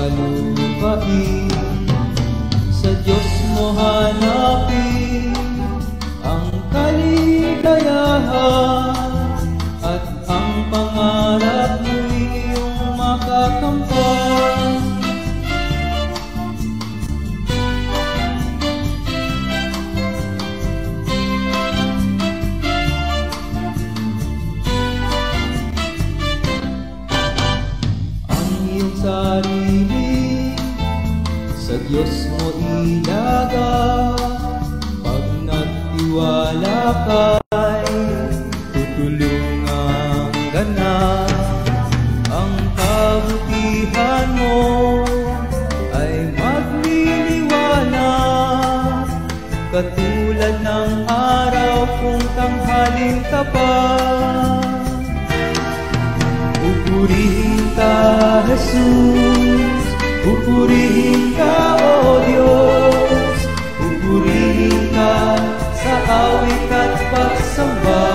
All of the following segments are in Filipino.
lupain, sa Diyos mo hanapin ang kaligayahan, at ang pangarap mo'y iyong makakamtan. Sarili sa Diyos mo ilaga, pag nagtiwala ka'y tutulungan ka na. Ang kabutihan mo ay magliliwanag, katulad ng araw kung tanghaling tapat. Pupurihin ka, Jesus, pupurihin ka, O Diyos, pupurihin ka sa awit at pagsamba.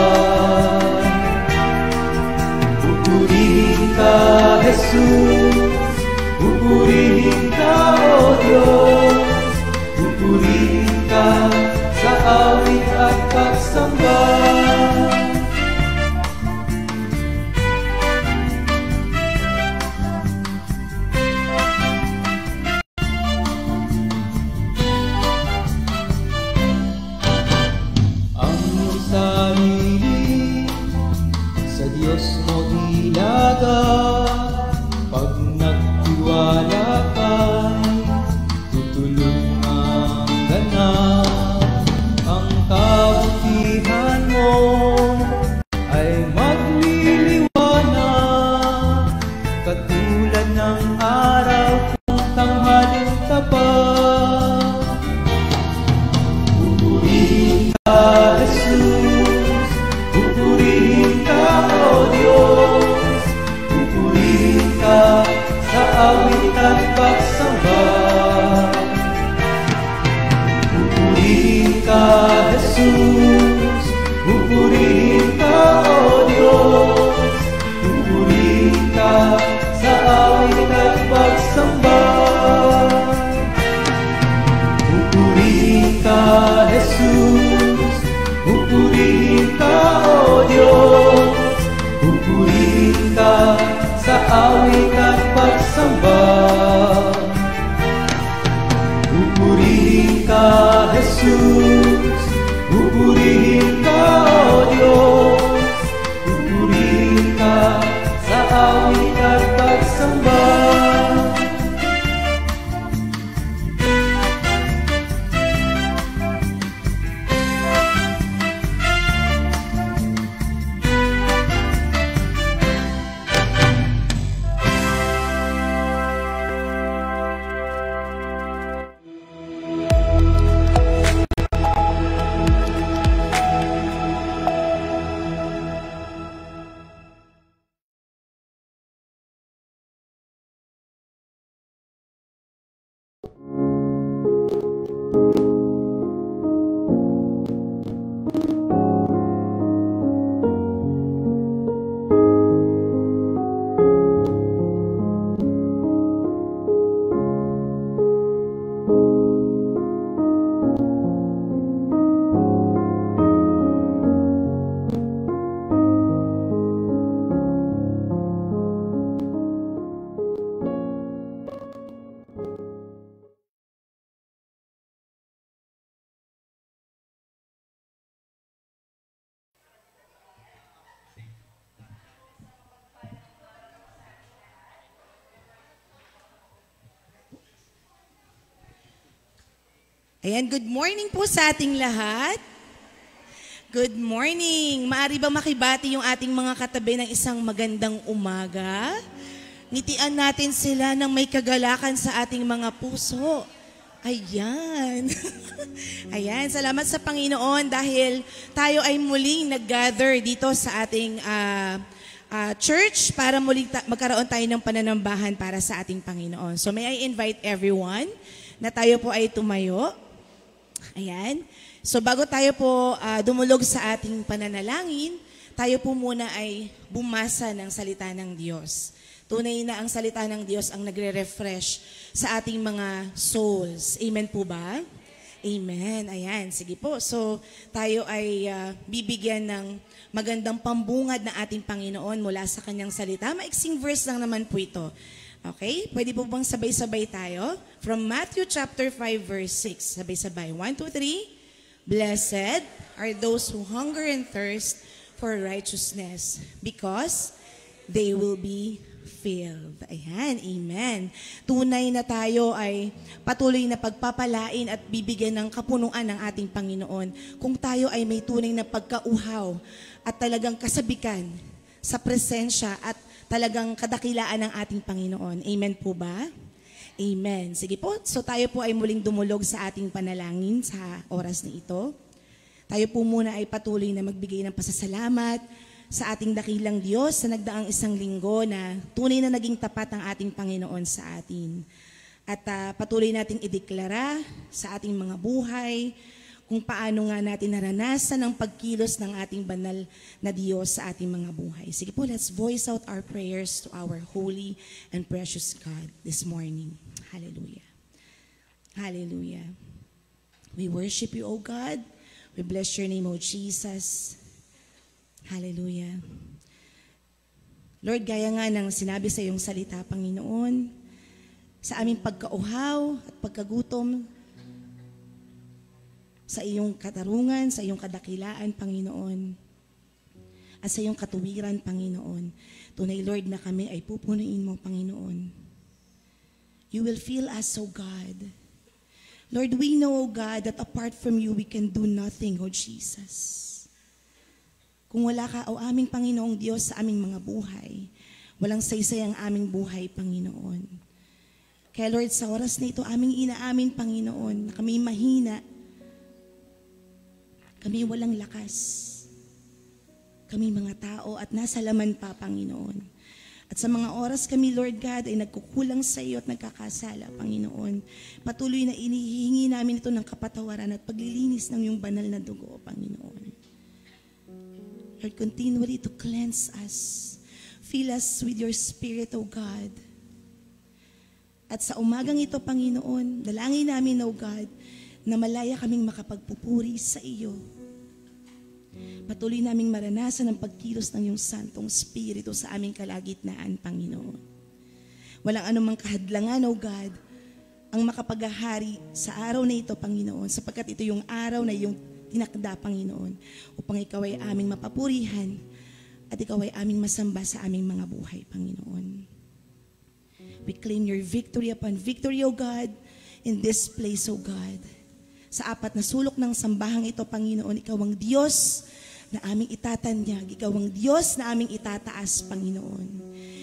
Pupurihin ka, Jesus, pupurihin ka, O Diyos, pupurihin ka sa awit at pagsamba. Pag nagtiwala ka'y tutulungan ka na. Ang kabutihan mo ay magliliwanag, katulad ng araw kung tanghaling tapat. Pupurihin ka, Jesus, pupurihin ka, O Diyos, pupurihin ka sa awit at pagsamba. Pupurihin ka, Jesus, pupurihin ka, O Diyos, pupurihin ka sa awit at pagsamba. Pupurihin ka, Jesus, pupurihin ka, O Diyos, pupurihin ka sa awit at pagsamba. Pupurihin ka, Jesus, pupurihin ka, O Diyos, pupurihin ka sa awit at pagsamba. Ayan, good morning po sa ating lahat. Good morning. Maaari ba makibati yung ating mga katabi ng isang magandang umaga? Ngitian natin sila ng may kagalakan sa ating mga puso. Ayan. Ayan, salamat sa Panginoon dahil tayo ay muling nag-gather dito sa ating church para muling magkaroon tayo ng pananambahan para sa ating Panginoon. So may I invite everyone na tayo po ay tumayo. Ayan. So bago tayo po dumulog sa ating pananalangin, tayo po muna ay bumasa ng salita ng Diyos. Tunay na ang salita ng Diyos ang nagre-refresh sa ating mga souls. Amen po ba? Amen. Ayan, sige po. So, tayo ay bibigyan ng magandang pambungad na ating Panginoon mula sa kanyang salita. Maiksing verse lang naman po ito. Okay? Pwede po bang sabay-sabay tayo? From Matthew chapter 5 verse 6. Sabay-sabay. 1, 2, 3. Blessed are those who hunger and thirst for righteousness, because they will be filled. Ayan, amen. Tunay na tayo ay patuloy na pagpapalain at bibigyan ng kapunuan ng ating Panginoon kung tayo ay may tunay na pagkauhaw at talagang kasabikan sa presensya at talagang kadakilaan ng ating Panginoon. Amen po ba? Amen. Sige po, so tayo po ay muling dumulog sa ating panalangin sa oras na ito. Tayo po muna ay patuloy na magbigay ng pasasalamat sa ating dakilang Diyos sa nagdaang isang linggo na tunay na naging tapat ang ating Panginoon sa atin. At patuloy nating ideklara sa ating mga buhay kung paano nga natin naranasan ang pagkilos ng ating banal na Diyos sa ating mga buhay. Sige po, let's voice out our prayers to our holy and precious God this morning. Hallelujah. Hallelujah. We worship you, O God. We bless your name, O Jesus. Hallelujah. Lord, gaya nga ng sinabi sa iyong salita, Panginoon, sa aming pagkauhaw at pagkagutom, sa iyong katarungan, sa iyong kadakilaan, Panginoon, at sa iyong katuwiran, Panginoon, tunay, Lord, na kami ay pupunuin mo, Panginoon. You will fill us, O God. Lord, we know, O God, that apart from you, we can do nothing, O Jesus. Kung wala ka, O aming Panginoong Diyos, sa aming mga buhay, walang saysay ang aming buhay, Panginoon. Kaya Lord, sa oras na ito, aming inaamin, Panginoon, na kami mahina, kami walang lakas, kami mga tao at nasa laman pa, Panginoon. At sa mga oras kami, Lord God, ay nagkukulang sa iyo at nagkakasala, Panginoon. Patuloy na inihingi namin ito ng kapatawaran at paglilinis ng iyong banal na dugo, Panginoon. Lord, continually to cleanse us. Fill us with your Spirit, O God. At sa umagang ito, Panginoon, dalangin namin, O God, na malaya kaming makapagpupuri sa iyo. Patuloy naming maranasan ang pagkilos ng iyong Santong Espiritu sa aming kalagitnaan, Panginoon. Walang anumang kahadlangan, O God, ang makapaghahari sa araw na ito, Panginoon, sapagkat ito yung araw na iyong tinakda, Panginoon, upang ikaw ay aming mapapurihan at ikaw ay aming masamba sa aming mga buhay, Panginoon. We claim your victory upon victory, O God, in this place, O God. Sa apat na sulok ng sambahang ito, Panginoon, ikaw ang Diyos na aming itatanyag. Ikaw ang Diyos na aming itataas, Panginoon.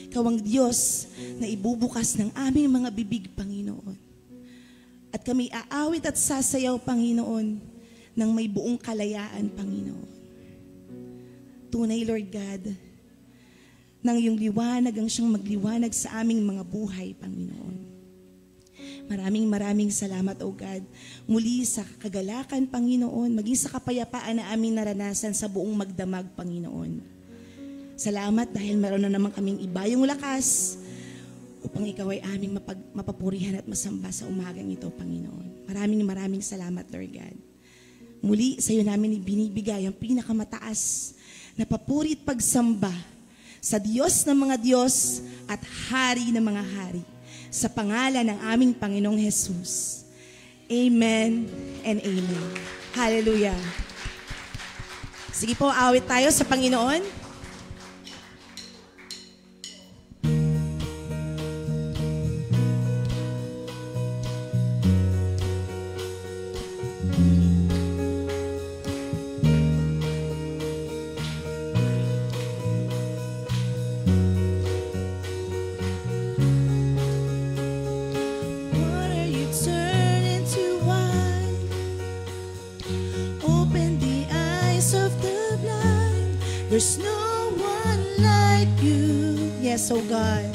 Ikaw ang Diyos na ibubukas ng aming mga bibig, Panginoon. At kami aawit at sasayaw, Panginoon, ng may buong kalayaan, Panginoon. Tunay, Lord God, nang iyong liwanag ang siyang magliwanag sa aming mga buhay, Panginoon. Maraming salamat, O God, muli sa kagalakan, Panginoon, maging sa kapayapaan na aming naranasan sa buong magdamag, Panginoon. Salamat dahil meron na naman kaming ibayong lakas upang ikaw ay aming mapapurihan at masamba sa umagang ito, Panginoon. Maraming salamat, Lord God. Muli sa iyo namin ibinibigay ang pinakamataas na papuri at pagsamba sa Diyos ng mga Diyos at Hari ng mga Hari. Sa pangalan ng aming Panginoong Jesus. Amen and amen. Hallelujah. Sige po, awit tayo sa Panginoon. There's no one like you. Yes, oh God.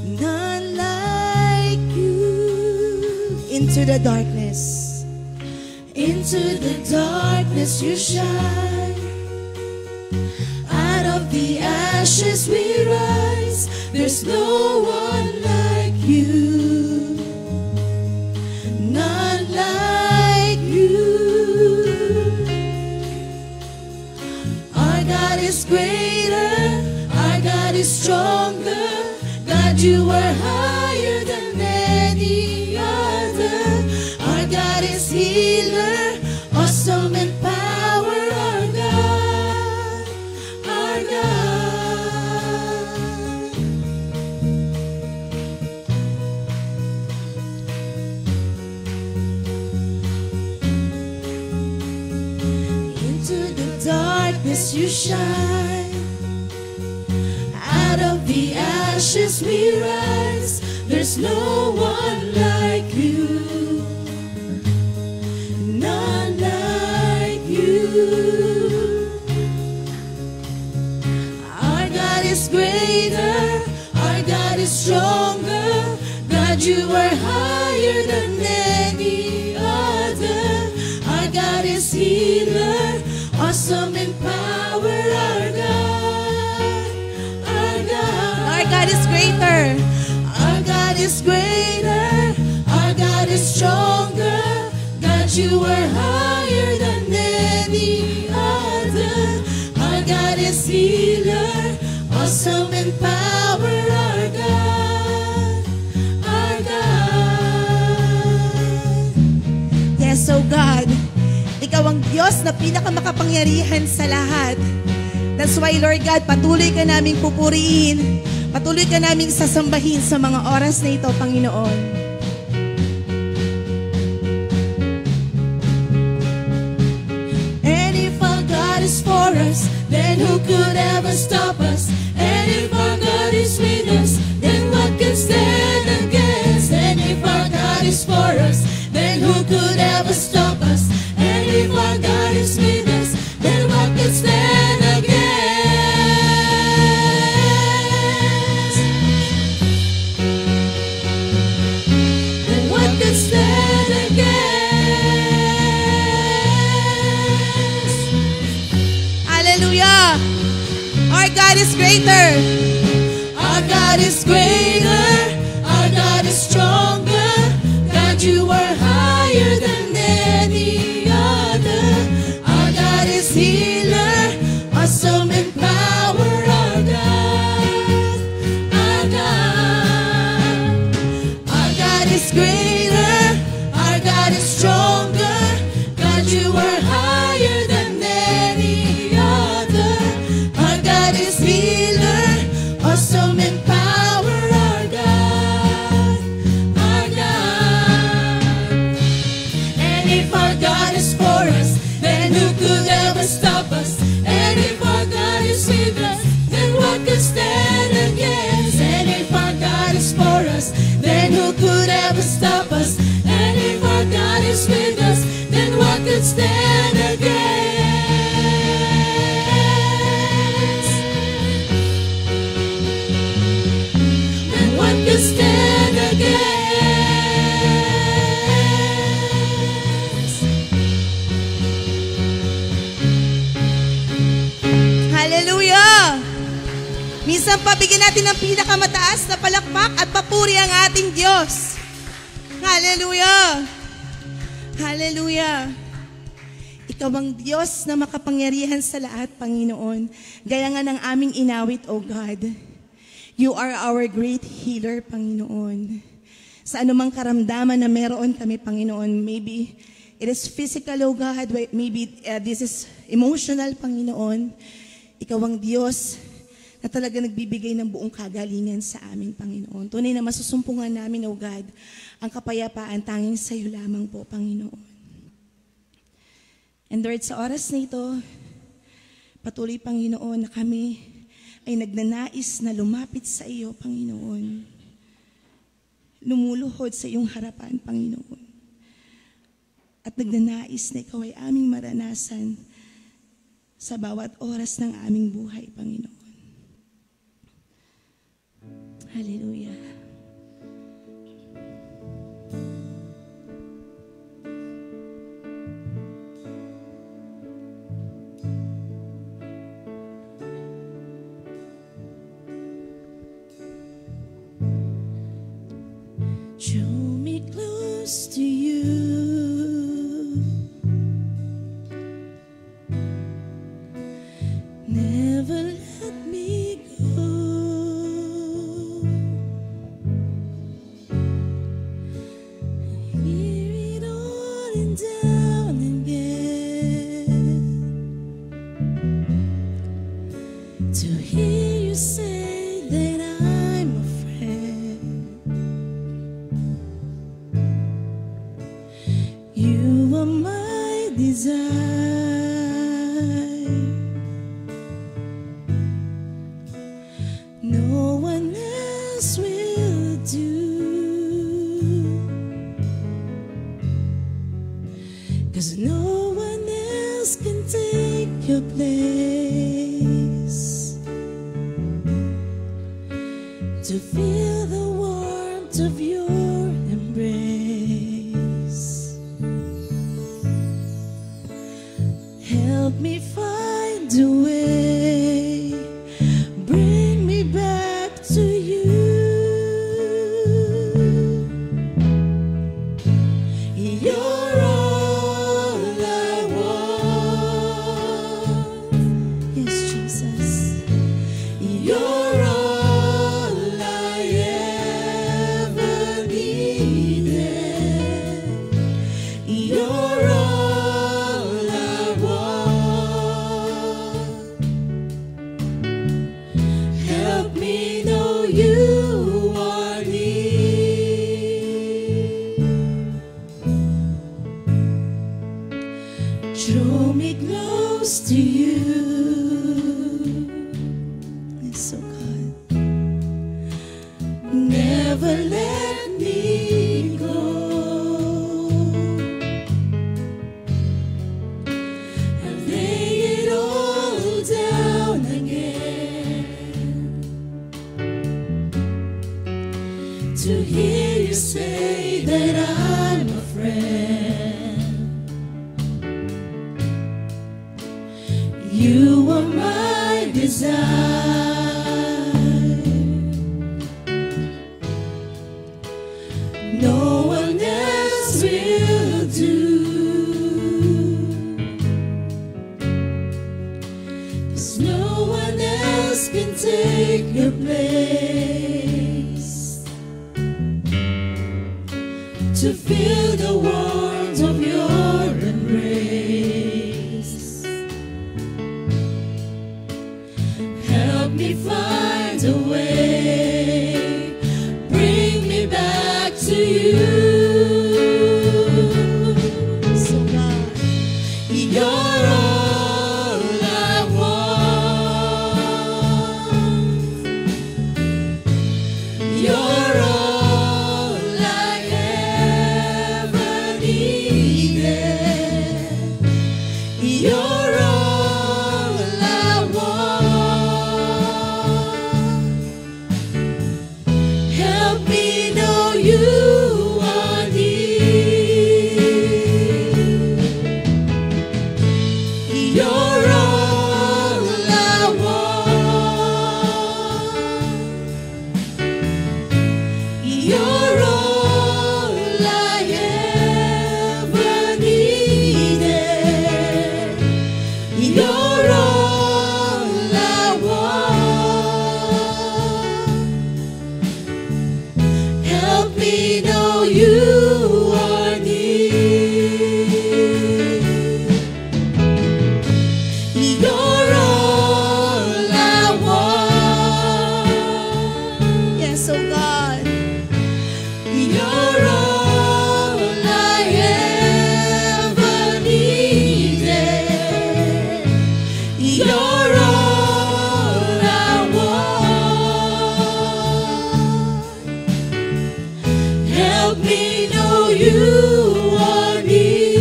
None like you. Into the darkness. Into the darkness you shine. Out of the ashes we rise. There's no one like you, none like you. Our God is greater, our God is stronger. God, you are higher than any other. Our God is healer, awesome in power. Our God, our God. Into the darkness you shine, out of the ashes we rise. There's no one like you, none like you. Our God is greater, our God is stronger. God, you are higher than any other. Our God is healer, awesome in power. Our God, our God. Our God is greater. Our God is greater. Our God is stronger. God, you are higher than any other. Our God is healer, awesome in power. Our God, our God. Yes, oh God, Ikaw ang Diyos na pinakamakapangyarihan sa lahat. That's why, Lord God, patuloy ka naming pupuriin, patuloy ka naming sasambahin sa mga oras na ito, Panginoon. And if our God is for us, then who could ever stop us? And if our God is with us, then what can stand against? And if our God is for us, then who could ever stop us? And if our God is with us, then what can stand against? Then what can stand against? Hallelujah! Our God is greater. Our God is greater. Our God is stronger. God, you are higher than any other. Our God is healer, awesome in power. Our God, our God. Our God is greater. Our God is stronger. God, you are higher than any other. Our God is healer, awesome in power. Our God, our God. And if our God is for us, then who could ever stop us? And if our God is with us, then what could stand against? And if our God is for us, then who could ever stop us? And if our God is with us, then what could stand against? Then what could stand against? Hallelujah! Minsan pabigyan natin ng pinakamataas na palakpak at papuri ang ating Diyos. Hallelujah! Hallelujah! Ikaw ang Diyos na makapangyarihan sa lahat, Panginoon. Gaya nga ng aming inawit, O God. You are our great healer, Panginoon. Sa anumang karamdaman na meron kami, Panginoon, maybe it is physical, O God, maybe this is emotional, Panginoon. Ikaw ang Diyos na talaga nagbibigay ng buong kagalingan sa amin, Panginoon. Tunay na masusumpungan namin, O God, ang kapayapaan tanging sa iyo lamang po, Panginoon. And Lord, sa oras na ito, patuloy, Panginoon, na kami ay nagnanais na lumapit sa iyo, Panginoon. Lumuluhod sa iyong harapan, Panginoon. At nagnanais na ikaw ay aming maranasan sa bawat oras ng aming buhay, Panginoon. Hallelujah. close to you. Never let me go. Hear it on and down again. To hear you say that I'm a friend. You are my desire. No one else will do, 'cause no one else can take your place. To feel the warmth of your embrace. Help me find a way, bring me back to you. You're all I want. Yes, Jesus. You're all I ever needed. You're all I want. Help me know you are near. Draw me close to you. Yes, oh God. Never let me go. And lay it all down again. To hear you say that I'm a friend. You are my desire. No one else will do, 'cause no one else can take your place. To feel the warmth of your embrace. Help me find a way, bring me back to you. So God, you're all I want. You're all I ever needed. You're all I want. Help me know you are near. You're all I want. You're all I ever needed. You're all I want. Help me know you are near. You're all I want. Yes, oh God. You're all I ever needed. You're all I want. Help me know you are near.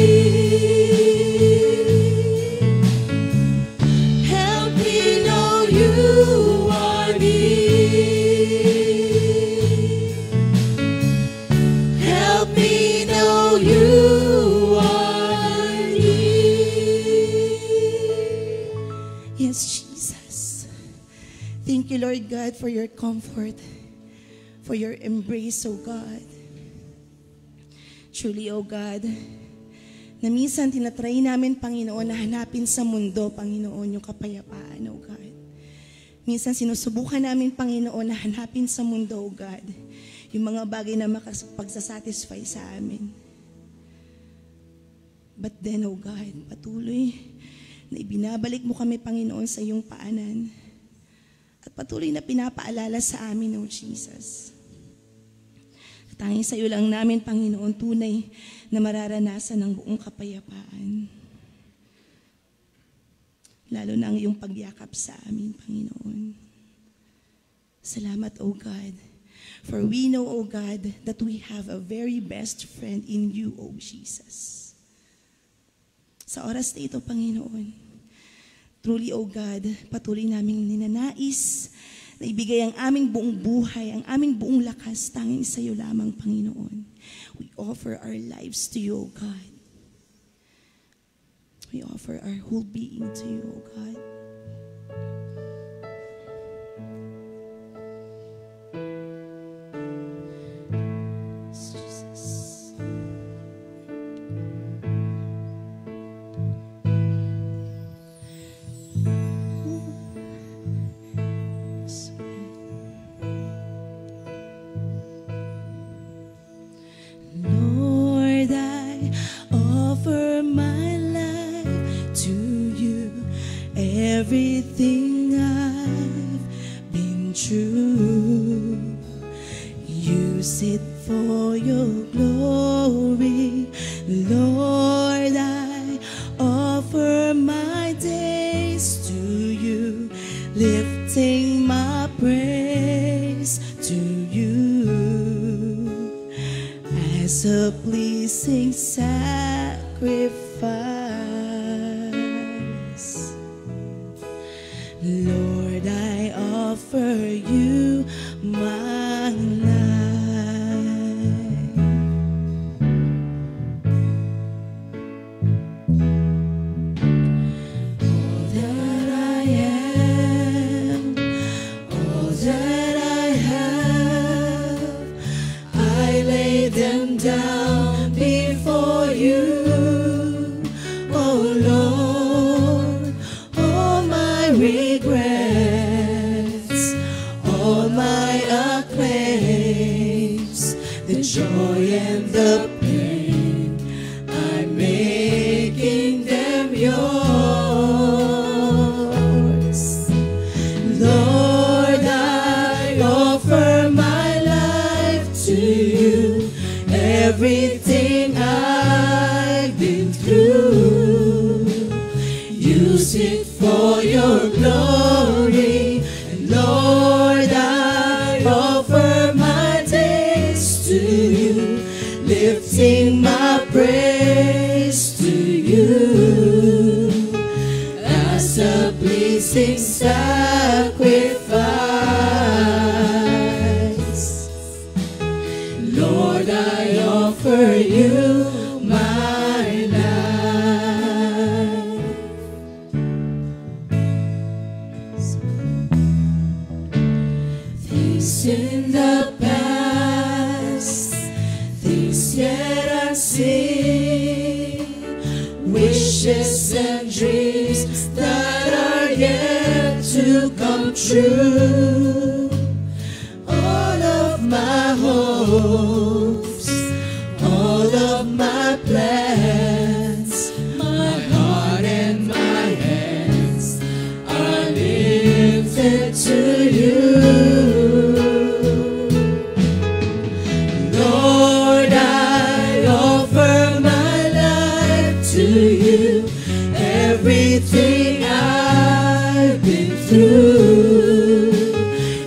Help me know you are near. Help me know you are near. Yes, Jesus. Thank you, Lord God, for your comfort, for your embrace, oh God. Truly, O God, na minsan tinatry namin, Panginoon, na hanapin sa mundo, Panginoon, yung kapayapaan, O God. Minsan sinusubukan namin, Panginoon, na hanapin sa mundo, O God, yung mga bagay na makapagsasatisfy sa amin. But then, O God, patuloy na ibinabalik mo kami, Panginoon, sa iyong paanan. At patuloy na pinapaalala sa amin, O Jesus. Tanging sa iyo lang namin, Panginoon, tunay na mararanasan ng buong kapayapaan. Lalo na ang iyong pagyakap sa amin, Panginoon. Salamat, O God. For we know, O God, that we have a very best friend in you, O Jesus. Sa oras na ito, Panginoon, truly, O God, patuloy naming ninanais na ibigay ang aming buong buhay, ang aming buong lakas, tanging sa iyo lamang, Panginoon. We offer our lives to you, O God. We offer our whole being to you, O God. Jesus. Lord, I offer my life to you. Everything I've been through, use it for your glory. Lord, I offer my days to you, lifting my praise to you as a pleasing sacrifice. Lord, I offer you my life. All that I am, all that I have, I lay them down before you. Oh Lord, all my regrets, all my acclaims, the joy and the pain, I'm making them yours. Lord, I offer my life to you, everything I've been through, use it for your glory. And Lord, I offer my days to you, lifting my praise to you as a pleasing sacrifice. Lord, I offer you my life. Things in the past, things yet unseen, wishes and dreams that are yet to come true. All of my hopes, all of my plans, my heart and my hands are lifted to you. Lord, I offer my life to you, everything I've been through,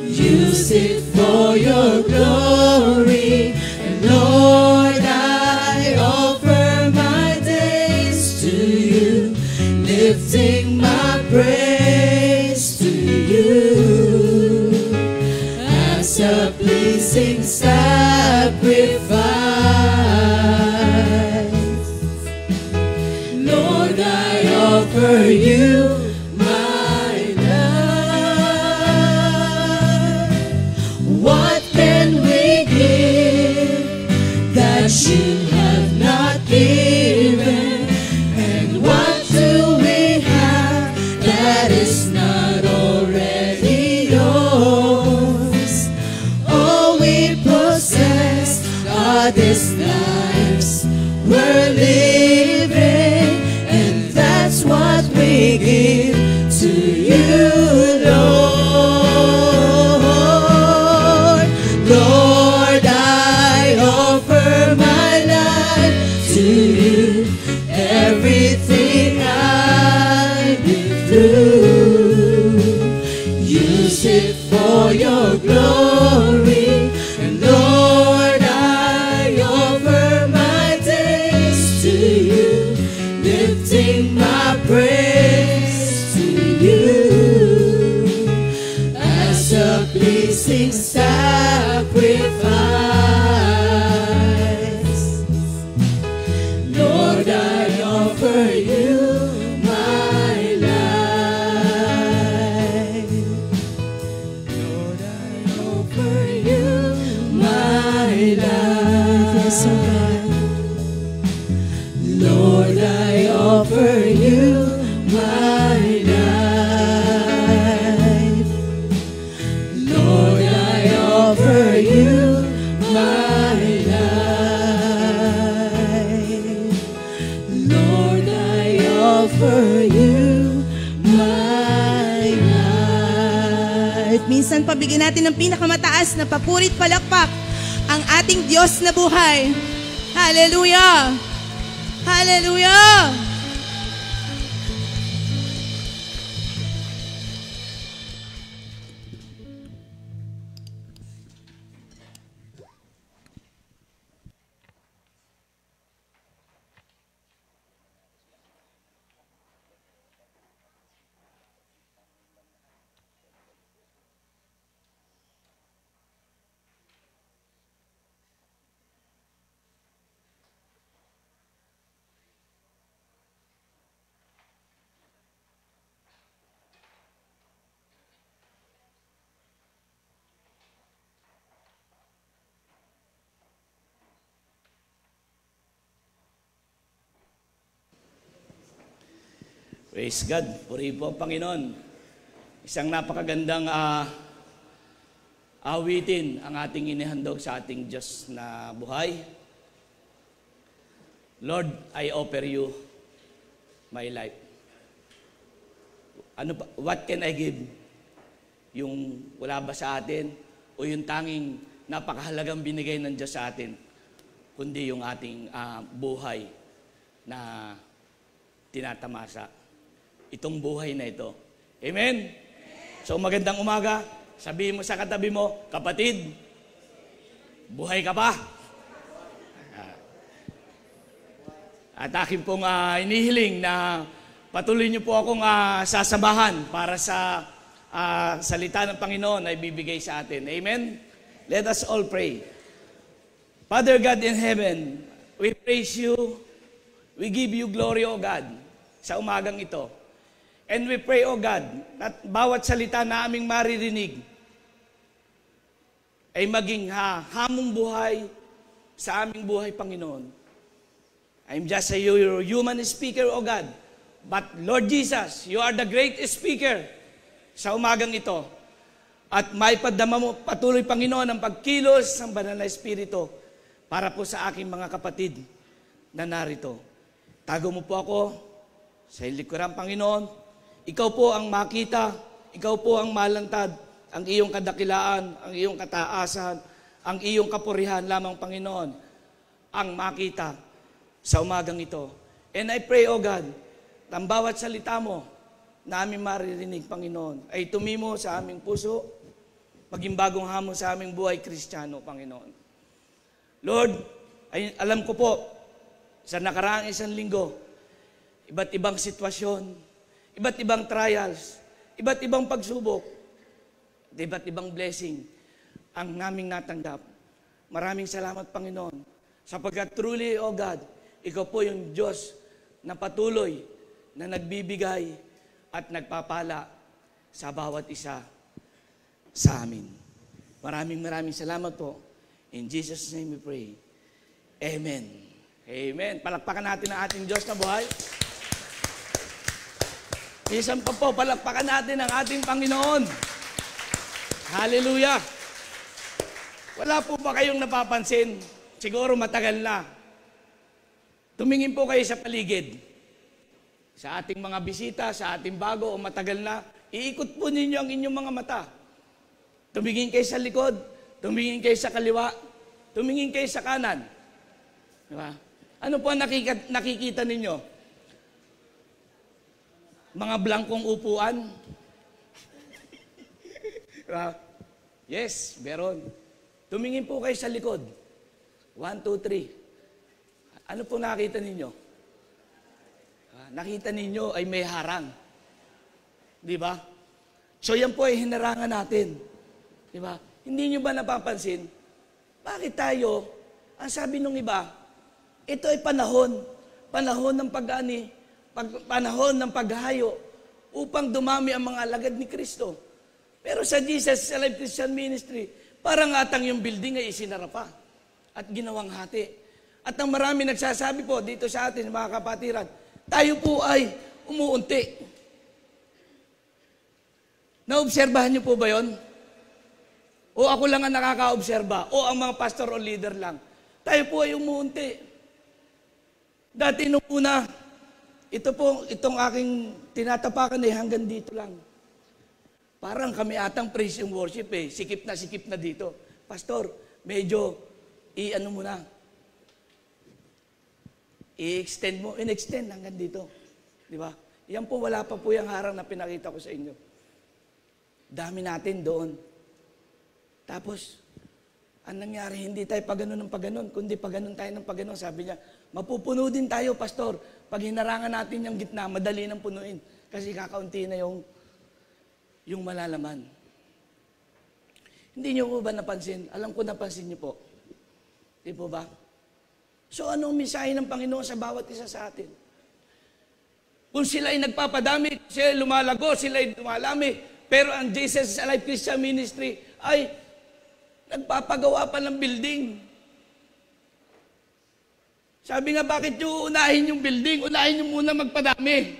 use it for your glory. And Lord, I offer my days to you, lifting my praise to you as a pleasing sacrifice. Lord, I offer you my life. What can we give that you have lives we're living, and that's what we give to you, Lord. Lord, I offer my life to you, everything I've been through. Use it for your glory, and Lord, I offer my days to you, lifting my praise to you as a pleasing sacrifice. Lord, I offer you my life. Lord, I offer you my life. Yes, oh God. Lord, I offer you my life. Lord, I offer you my life. Lord, I offer you my At minsan pabigyan natin ng pinakamataas na papurit palakpak ang ating Diyos na buhay. Hallelujah! Hallelujah! Praise God. Puri po ang Panginoon. Isang napakagandang awitin ang ating inihandog sa ating Diyos na buhay. Lord, I offer you my life. What can I give? Yung wala ba sa atin o yung tanging napakahalagang binigay ng Diyos sa atin, kundi yung ating buhay na tinatamasa. Itong buhay na ito. Amen? So magandang umaga. Sabihin mo sa katabi mo, kapatid, buhay ka pa? At akin pong inihiling na patuloy niyo po akong sasabahan para sa salita ng Panginoon na ibibigay sa atin. Amen? Let us all pray. Father God in heaven, we praise you. We give you glory, O God, sa umagang ito. And we pray, O God, at bawat salita na aming maririnig ay maging hamong buhay sa aming buhay, Panginoon. I'm just a human speaker, O God. But Lord Jesus, you are the great speaker sa umagang ito. At may padama mo patuloy, Panginoon, ang pagkilos ng banal na Espiritu para po sa aking mga kapatid na narito. Tago mo po ako sa likuran, Panginoon. Ikaw po ang makita, ikaw po ang malantad, ang iyong kadakilaan, ang iyong kataasan, ang iyong kapurihan lamang, Panginoon, ang makita sa umagang ito. And I pray, O God, ang bawat salita mo na aming maririnig, Panginoon, ay tumimo sa aming puso, maging bagong hamon sa aming buhay Kristiyano, Panginoon. Lord, ay alam ko po, sa nakaraang isang linggo, iba't ibang sitwasyon, iba't ibang trials, iba't ibang pagsubok, iba't ibang blessing ang naming natanggap. Maraming salamat, Panginoon, sapagkat truly, O God, ikaw po yung Diyos na patuloy na nagbibigay at nagpapala sa bawat isa sa amin. Maraming salamat po. In Jesus' name we pray. Amen. Amen. Palakpakan natin ang ating Diyos na buhay. Isang pa po, palakpakan natin ang ating Panginoon. Hallelujah! Wala po ba kayong napapansin? Siguro matagal na. Tumingin po kayo sa paligid. Sa ating mga bisita, sa ating bago o matagal na, iikot po ninyo ang inyong mga mata. Tumingin kayo sa likod, tumingin kayo sa kaliwa, tumingin kayo sa kanan. Diba? Ano po ang nakikita ninyo? Mga blankong upuan? Diba? Yes, meron. Tumingin po kayo sa likod. 1, 2, 3. Ano po nakita ninyo? Nakita ninyo ay may harang. Di ba? So yan po ay hinarangan natin. Di ba? Hindi nyo ba napapansin? Bakit tayo, ang sabi nung iba, ito ay panahon. Panahon ng pag-ani, panahon ng paghahayo upang dumami ang mga alagad ni Kristo. Pero sa Jesus Alive Christian Ministry, parang atang yung building ay isinara pa at ginawang hati. At ang marami nagsasabi po dito sa atin, mga kapatiran, tayo po ay umuunti. Naobserbahan niyo po ba yon? O ako lang ang nakakaobserba? O ang mga pastor o leader lang? Tayo po ay umuunti. Dati nung una, itong aking tinatapakan ay hanggang dito lang. Parang kami atang praise and worship eh. Sikip na dito. Pastor, medyo i-ano mo na. I-extend mo, in-extend hanggang dito. Di ba? Yan po, wala pa po yung harang na pinakita ko sa inyo. Dami natin doon. Tapos, ang nangyari, hindi tayo paganon ng paganon, kundi paganon tayo ng paganon. Sabi niya, mapupuno din tayo, pastor. Pag hinarangan natin yung gitna, madali nang punuin. Kasi kakaunti na yung malalaman. Hindi niyo po ba napansin? Alam ko napansin niyo po. Di po ba? So anong mensahe ng Panginoon sa bawat isa sa atin? Kung sila ay nagpapadami, sila ay lumalago, sila ay dumalami, pero ang Jesus Alive Christian Ministry ay nagpapagawa pa ng building. Sabi nga, bakit nyo unahin yung building? Unahin nyo muna magpadami.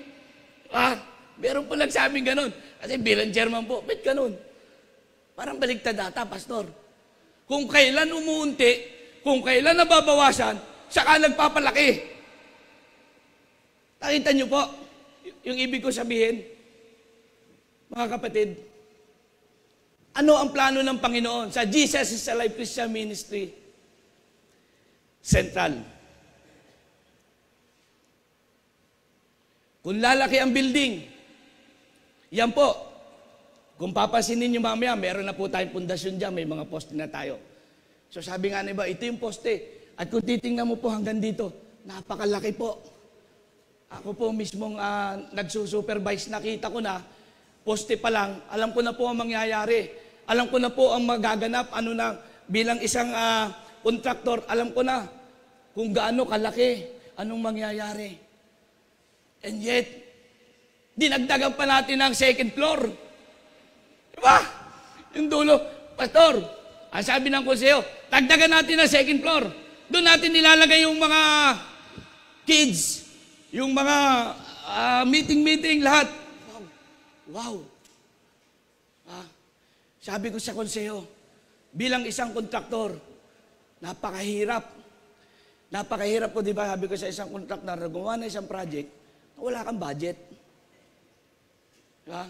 Meron po nagsabing ganun. Kasi bilang chairman po, ba't ganun? Parang baliktad ata, pastor. Kung kailan umuunti, kung kailan nababawasan, saka nagpapalaki. Nakita niyo po, yung ibig ko sabihin, mga kapatid, ano ang plano ng Panginoon sa Jesus is Alive Christian Ministry Central? Kung lalaki ang building, yan po. Kung papansinin niyo mamaya, meron na po tayong pundasyon dyan, may mga poste na tayo. So sabi nga na iba, ito yung poste. At kung titingnan mo po hanggang dito, napakalaki po. Ako po mismong nagsusupervise, nakita ko na, poste pa lang, alam ko na po ang mangyayari. Alam ko na po ang magaganap, bilang isang kontraktor, alam ko na kung gaano kalaki, anong mangyayari. And yet, dinagdagan pa natin ang second floor. Diba? Yung dulo, pastor, ang sabi ng konseyo, dagdagan natin ang second floor. Doon natin nilalagay yung mga kids, yung mga meeting, lahat. Wow. Sabi ko sa konseyo, bilang isang kontraktor, napakahirap. Napakahirap ko, di ba? Sabi ko sa isang kontraktor, gumawa na isang project, wala kang budget. Diba?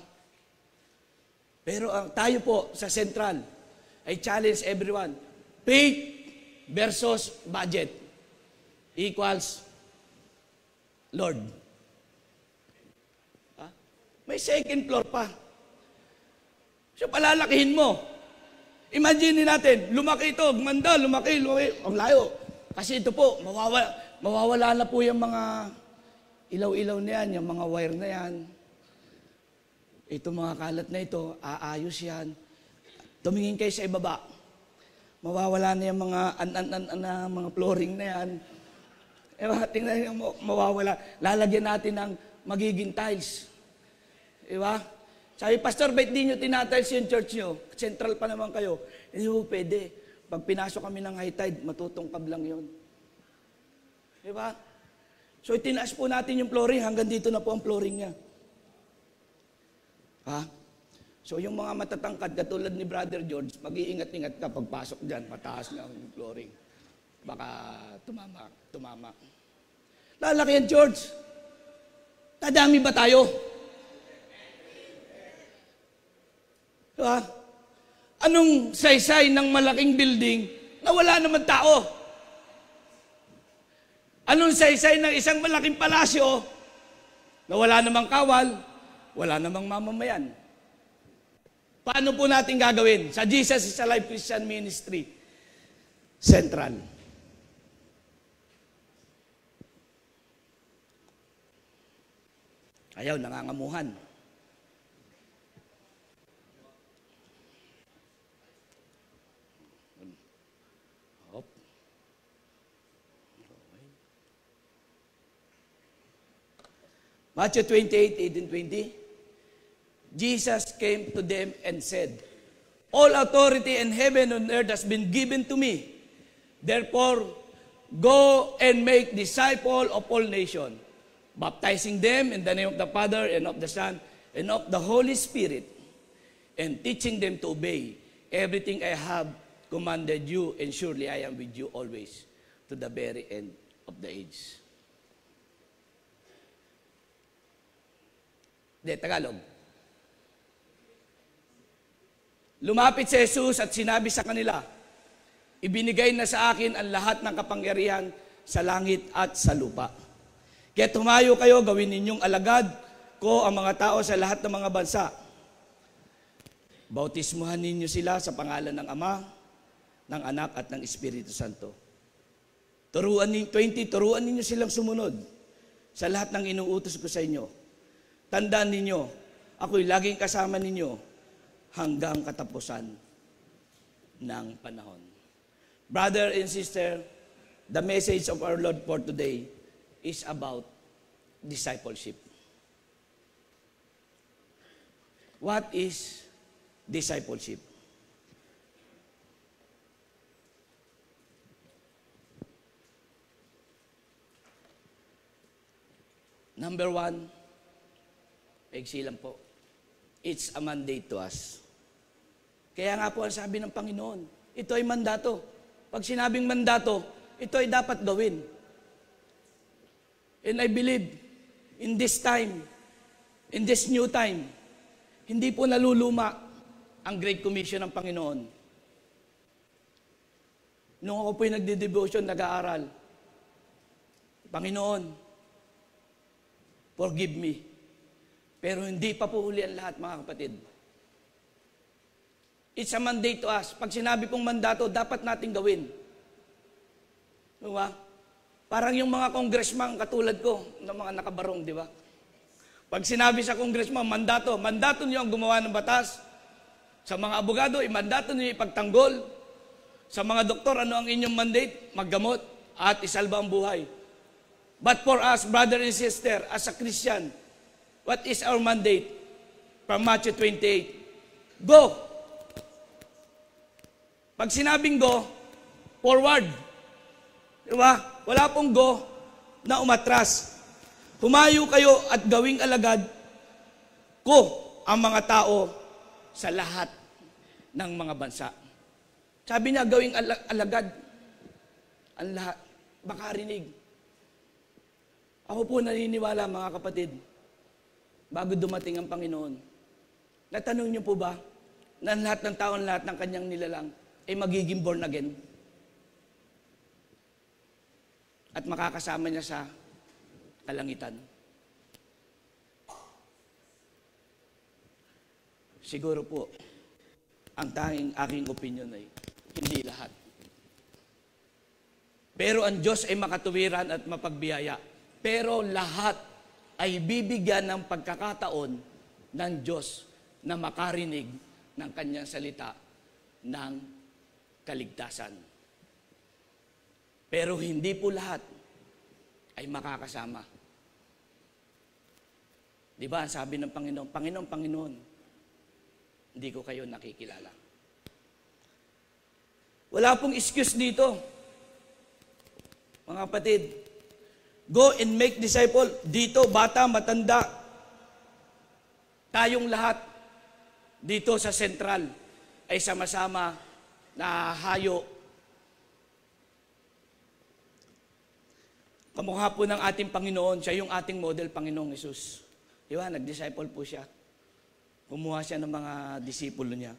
Pero tayo po sa Central, I challenge everyone, faith versus budget equals Lord. May second floor pa. So palalakihin mo. Imagine natin, lumaki ito, gumanda, lumaki, ang layo. Kasi ito po, mawawala na po yung mga ilaw-ilaw na yan, yung mga wire na yan. Ito mga kalat na ito, aayos yan. Tumingin kayo sa ibaba. Mawawala na yung mga mga flooring na yan. Tingnan nyo, mawawala. Lalagyan natin ng magiging tiles. Diba? Sabi, pastor, ba't di nyo tinatiles yung church nyo? Central pa naman kayo. Hindi po pwede. Pag pinasok kami ng high tide, matutungkab lang yun. Diba? So, itinaas po natin yung flooring. Hanggang dito na po ang flooring niya. So, yung mga matatangkad, katulad ni Brother George, mag-iingat-ingat ka pagpasok dyan. Mataas na yung flooring. Baka tumama. Lalaki ang church. Dadami ba tayo? Diba? Anong saysay ng malaking building na wala naman tao? Anong saysay ng isang malaking palasyo na wala namang kawal, wala namang mamamayan? Paano po natin gagawin? Sa Jesus is Alive Christian Ministry Central. Ayaw, nangangamuhan. Hop. Matthew 28:18-20. Jesus came to them and said, "All authority in heaven and earth has been given to me. Therefore, go and make disciples of all nations, baptizing them in the name of the Father and of the Son and of the Holy Spirit, and teaching them to obey everything I have commanded you, and surely I am with you always, to the very end of the age." Tagalog. Lumapit si Jesus at sinabi sa kanila, "Ibinigay na sa akin ang lahat ng kapangyarihan sa langit at sa lupa. Kaya tumayo kayo, gawin ninyong alagad ko ang mga tao sa lahat ng mga bansa. Bautismuhan ninyo sila sa pangalan ng Ama, ng Anak at ng Espiritu Santo. Turuan ninyo silang sumunod sa lahat ng inuutos ko sa inyo. Tandaan ninyo, ako'y laging kasama ninyo hanggang katapusan ng panahon." Brother and sister, the message of our Lord for today is about discipleship. What is discipleship? Number one, paigsi lang po, it's a mandate to us. Kaya nga po ang sabi ng Panginoon, ito ay mandato. Pag sinabing mandato, ito ay dapat gawin. And I believe, in this time, in this new time, hindi po naluluma ang Great Commission ng Panginoon. Nung ako po'y nagde-devotion, nag-aaral, Panginoon, forgive me. Pero hindi pa po huli ang lahat, mga kapatid. It's a mandate to us. Pag sinabi pong mandato, dapat natin gawin. Diba? Parang yung mga congressman katulad ko, ng mga nakabarong, di ba? Pag sinabi sa congressman, mandato niyo ang gumawa ng batas. Sa mga abogado, mandato niyo ipagtanggol. Sa mga doktor, ano ang inyong mandate? Maggamot at isalba ang buhay. But for us, brother and sister, as a Christian, what is our mandate? From Matthew 28. Go! Pag sinabing go, forward. Diba? Wala pong go na umatras. Humayo kayo at gawing alagad ko ang mga tao sa lahat ng mga bansa. Sabi niya, gawing alagad. Ang lahat. Baka rinig. Ako po naniniwala, mga kapatid, bago dumating ang Panginoon, natanong niyo po ba na lahat ng tao, lahat ng kanyang nilalang ay magiging born again? At makakasama niya sa kalangitan? Siguro po, ang tanging aking opinion ay hindi lahat. Pero ang Diyos ay makatuwiran at mapagbiyaya. Pero lahat ay bibigyan ng pagkakataon ng Diyos na makarinig ng kanyang salita ng kaligtasan. Pero hindi po lahat ay makakasama. Di ba, sabi ng Panginoon, Panginoon, hindi ko kayo nakikilala. Wala pong excuse dito. Mga kapatid, go and make disciple. Dito, bata, matanda, tayong lahat dito sa Central ay sama-sama na hayo kamukha po ng ating Panginoon, siya yung ating model, Panginoong Hesus. Di ba? Nag-disciple po siya. Kumuha siya ng mga disipulo niya.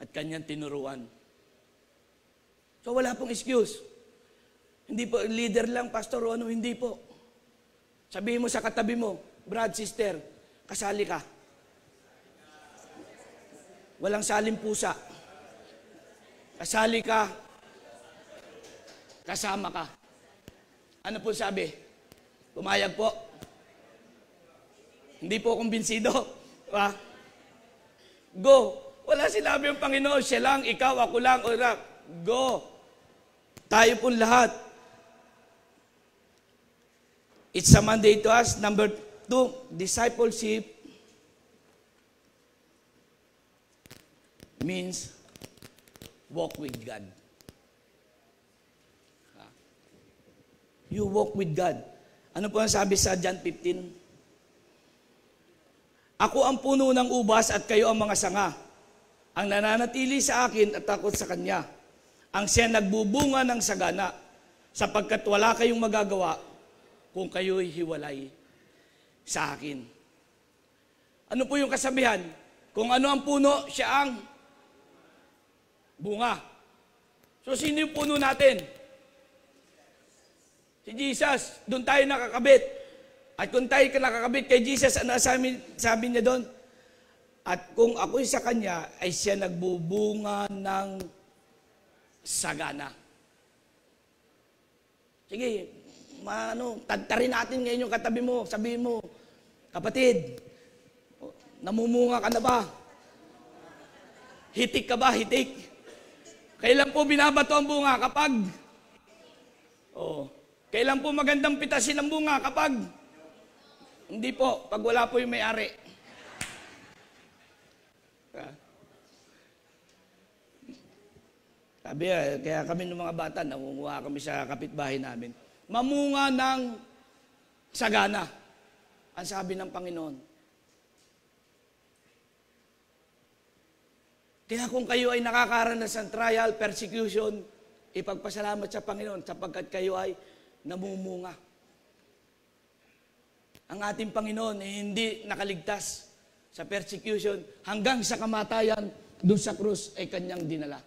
At kanyang tinuruan. So wala pong excuse. Hindi po, leader lang, pastor o ano, hindi po. Sabihin mo sa katabi mo, brad, sister, kasali ka. Walang saling pusa. Kasali ka. Kasama ka. Ano po sabi? Pumayag po. Hindi po kumbinsido. Go. Wala sinabi ang Panginoon, siya lang, ikaw, ako lang, o go. Tayo pong lahat. It's a mandate to us. Number 2, discipleship means walk with God. You walk with God. Ano po ang sabi sa John 15? Ako ang puno ng ubas at kayo ang mga sanga. Ang nananatili sa akin at takot sa Kanya. Ang siya nagbubunga ng sagana, sapagkat wala kayong magagawa kung kayo'y hiwalay sa akin. Ano po yung kasabihan? Kung ano ang puno, siya ang bunga. So, sino yung puno natin? Si Jesus. Doon tayo nakakabit. At kung tayo nakakabit kay Jesus, ano sabi niya doon? At kung ako'y sa Kanya, ay siya nagbubunga ng sagana. Sige, tadtarin natin ngayon yung katabi mo. Sabihin mo, kapatid, namumunga ka na ba? Hitik ka ba? Hitik. Kailan po binabato ang bunga? Kapag? Kailan po magandang pitasin ang bunga? Kapag? Hindi po, pag wala po yung may-ari. Sabi, kaya kami ng mga bata, nangunguha kami sa kapitbahay namin. Mamunga ng sagana. Ang sabi ng Panginoon. Kaya kung kayo ay nakakaranas ng trial, persecution, ipagpasalamat sa Panginoon sapagkat kayo ay namumunga. Ang ating Panginoon ay hindi nakaligtas sa persecution hanggang sa kamatayan doon sa krus ay Kanyang dinala.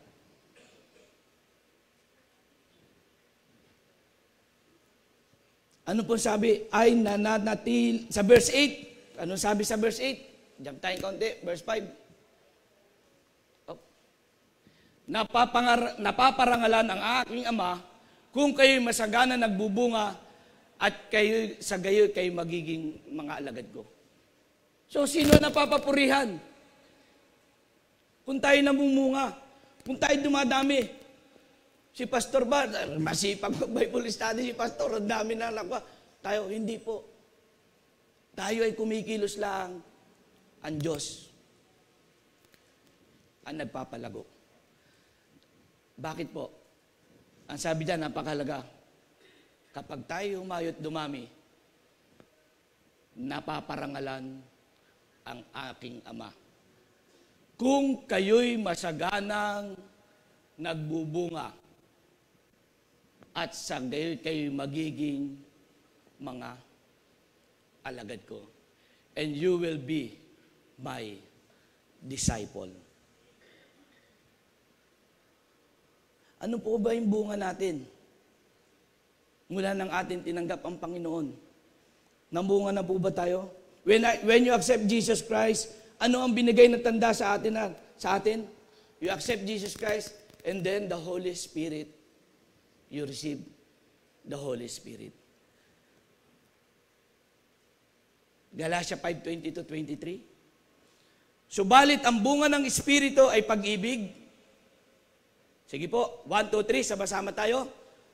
Ano po sabi? Ay nananatil. Sa verse 8. Anong sabi sa verse 8? Jump tayo konti. Verse 5. Napaparangalan ang aking Ama kung kayo'y masagana nagbubunga at kayo sa gayo kayo magiging mga alagad ko. So, sino napapapurihan? Kung tayo namumunga, kung tayo dumadami. Si Pastor ba, masipag mag-Bible study si Pastor, ang dami na anak. Tayo, hindi po. Tayo ay kumikilos lang. Ang Diyos ang nagpapalago. Bakit po? Ang sabi dyan, napakahalaga. Kapag tayo humayot dumami, napaparangalan ang aking Ama. Kung kayo'y masaganang nagbubunga, at sa gayon kayo magiging mga alagad ko. And you will be my disciple. Ano po ba yung bunga natin? Mula ng atin tinanggap ang Panginoon. Namunga na po ba tayo? When you accept Jesus Christ, ano ang binigay na tanda sa atin? You accept Jesus Christ, and then the Holy Spirit, you receive the Holy Spirit. Galatia 5:20-23. Subalit ang bunga ng Espiritu ay pag-ibig. Sige po, 1, 2, 3, sama-sama tayo.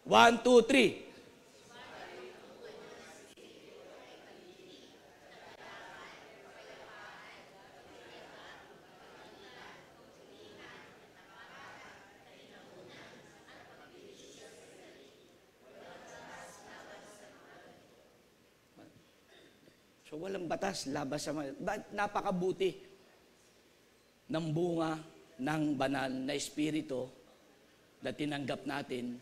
1, 2, 3. So walang batas, labas sa napakabuti ng bunga ng banal na Espiritu na tinanggap natin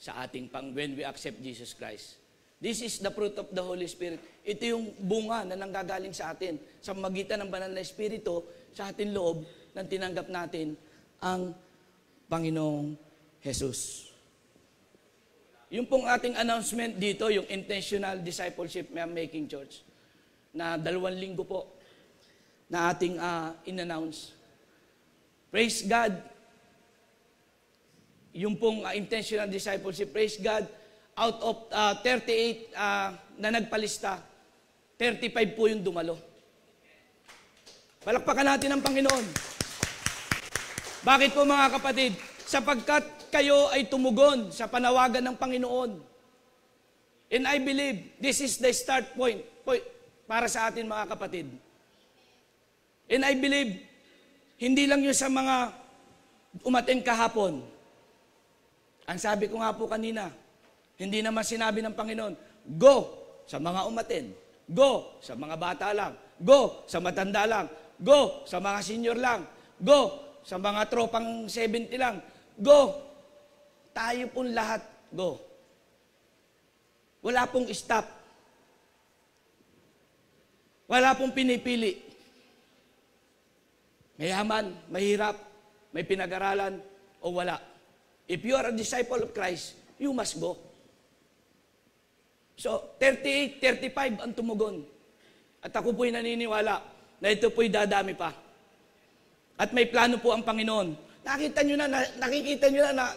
sa ating when we accept Jesus Christ. This is the fruit of the Holy Spirit. Ito yung bunga na nanggagaling sa atin sa magitan ng banal na Espiritu sa ating loob nang tinanggap natin ang Panginoong Jesus. Yung pong ating announcement dito, yung Intentional Discipleship Making Church, na 2 linggo po na ating in-announce. Praise God. Yung pong intentional discipleship, praise God, out of 38 na nagpalista, 35 po yung dumalo. Palakpakan natin ang Panginoon. Bakit po mga kapatid? Sapagkat kayo ay tumugon sa panawagan ng Panginoon. And I believe this is the start point para sa atin mga kapatid. And I believe, hindi lang yun sa mga umattend kahapon. Ang sabi ko nga po kanina, hindi naman sinabi ng Panginoon, go sa mga umattend, go sa mga bata lang, go sa matanda lang, go sa mga senior lang, go sa mga tropang 70 lang, go. Tayo pong lahat, go. Wala pong stop. Wala pong pinipili. Mayaman, mahirap, may pinag-aralan, o wala. If you are a disciple of Christ, you must go. So, 38, 35 ang tumugon. At ako po'y naniniwala na ito po'y dadami pa. At may plano po ang Panginoon. Nakikita nyo na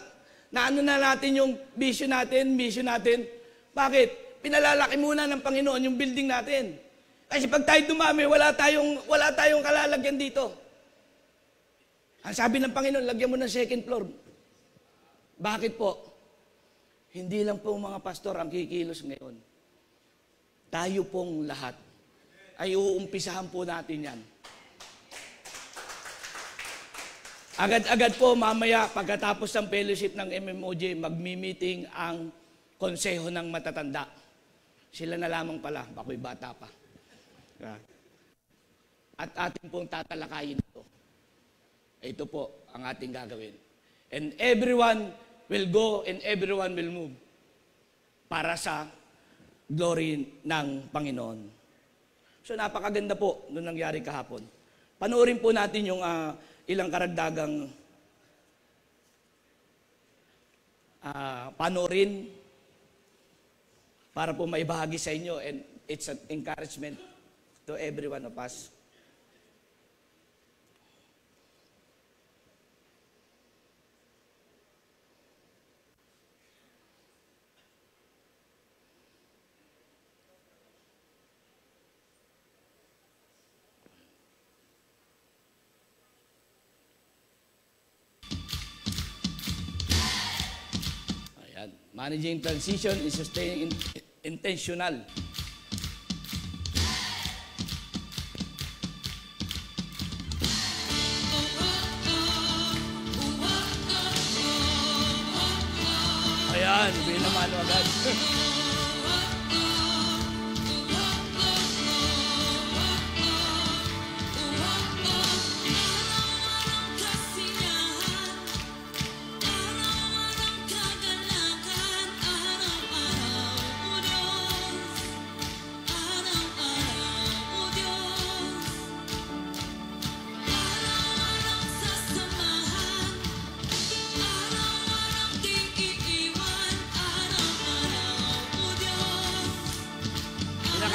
ano na natin yung vision natin, mission natin. Bakit? Pinalalaki muna ng Panginoon yung building natin. Kasi pag tayo dumami, wala tayong kalalagyan dito. Ang sabi ng Panginoon, lagyan mo ng second floor. Bakit po? Hindi lang po mga pastor ang kikilos ngayon. Tayo pong lahat ay uumpisahan po natin yan. Agad-agad po mamaya pagkatapos ng fellowship ng MMOJ, magmi-meeting ang konseho ng matatanda. Sila na lamang pala, ako'y bata pa. At ating pong tatalakayin ito. Ito po ang ating gagawin. And everyone will go and everyone will move para sa glory ng Panginoon. So napakaganda po nung nangyari kahapon. Panoorin po natin yung ilang karagdagang panoorin para po maibahagi sa inyo, and it's an encouragement to every one of us. Managing transition is sustaining intentional. Ayan, binamano agad.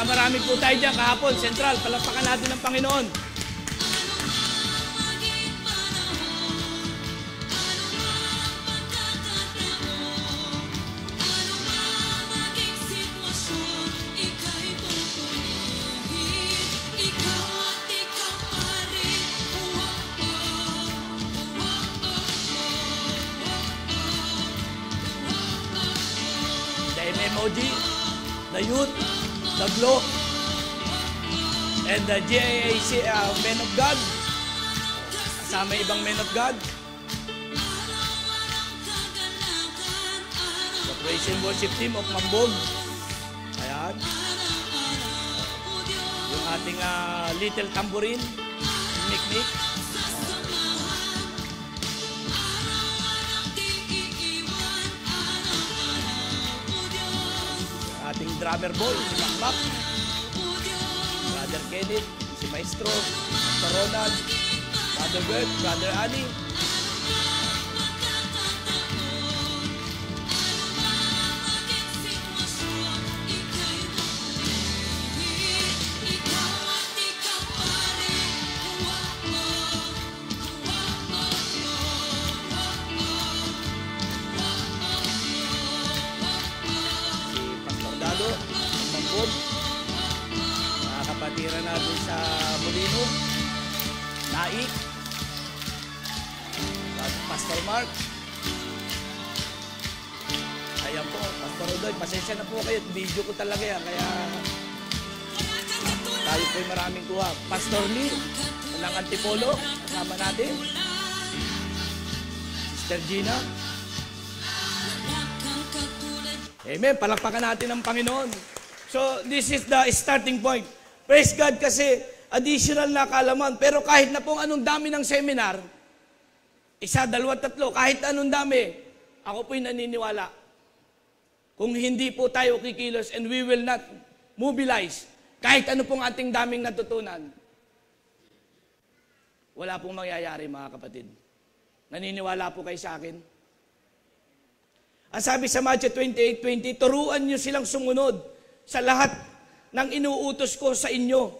Marami po tayo dyan kahapon, Central. Palakpakan natin ng Panginoon. The MMOG, the youth, the Glow, and the GAAC Men of God, kasama ibang Men of God, the Praise and Worship Team of Mambog, ayan, yung ating Little Tambourine, Mikmik, drummer boy, si Macmac, Brother Kenneth, si Maestro, Pastor Ronald, Brother Bert, Brother Annie. Mga kapatiran natin sa Molino, Naik, Pastor Mark. Ayan po, Pastor Rodoy, pasensya na po kayo. Video ko talaga yan, kaya tayo po'y maraming kuha. Pastor Lee, ng Antipolo, kasama natin. Sister Gina. Amen, palakpakan natin ang Panginoon. So, this is the starting point. Praise God kasi additional na kaalaman. Pero kahit na pong anong dami ng seminar, 1, 2, 3, kahit anong dami, ako po'y naniniwala. Kung hindi po tayo kikilos and we will not mobilize, kahit ano pong ating daming natutunan, wala pong mangyayari, mga kapatid. Naniniwala po kayo sa akin? Ang sabi sa Matthew 28:20, turuan niyo silang sumunod sa lahat ng inuutos ko sa inyo.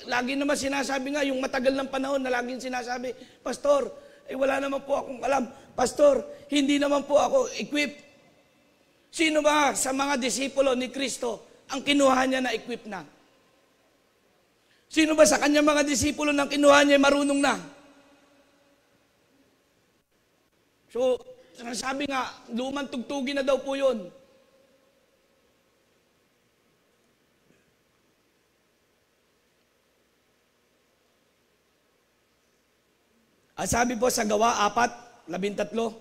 Lagi naman sinasabi nga, yung matagal ng panahon na laging sinasabi, Pastor, wala naman po akong alam. Pastor, hindi naman po ako equipped. Sino ba sa mga disipulo ni Kristo ang kinuha niya na equip na? Sino ba sa kanya mga disipulo nang kinuha niya marunong na? So, sabi nga, lumang tugtugin na daw po yun. Ang sabi po sa Gawa 4:13,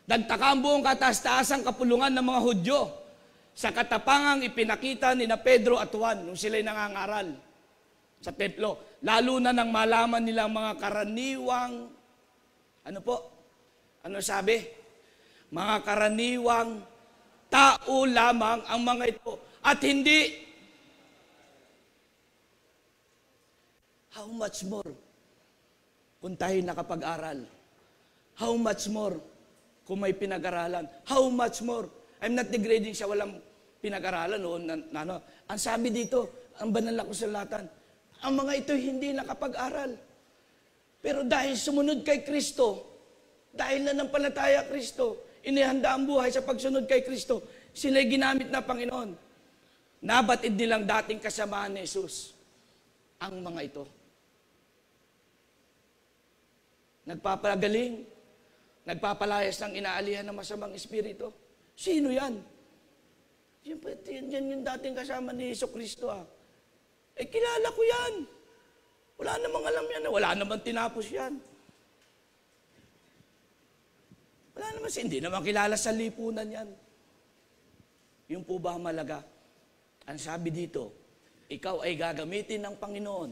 nagtaka ang buong kataas-taasang kapulungan ng mga Hudyo sa katapangang ipinakita ni na Pedro at Juan nung sila'y nangangaral sa templo. Lalo na nang malaman nilang mga karaniwang, ano po? Ano sabi? Mga karaniwang tao lamang ang mga ito. At hindi, how much more kung tayo nakapag-aral? How much more kung may pinag-aralan? How much more? I'm not degrading sa walang pinag-aralan. Ang sabi dito, ang banal na kasulatan, ang mga ito hindi nakapag-aral. Pero dahil sumunod kay Kristo, dahil nanampalataya Kristo, inihanda ang buhay sa pagsunod kay Kristo, sila'y ginamit na Panginoon. Nabatid nilang dating kasamahan ni Jesus ang mga ito. Nagpapagaling, nagpapalayas ng inaalihan ng masamang espiritu. Sino yan? Yan yung dating kasama ni Jesucristo. Kilala ko yan. Wala namang alam yan. Wala namang tinapos yan. Wala naman, hindi naman kilala sa lipunan yan. Yung po ba malaga? Ang sabi dito, ikaw ay gagamitin ng Panginoon.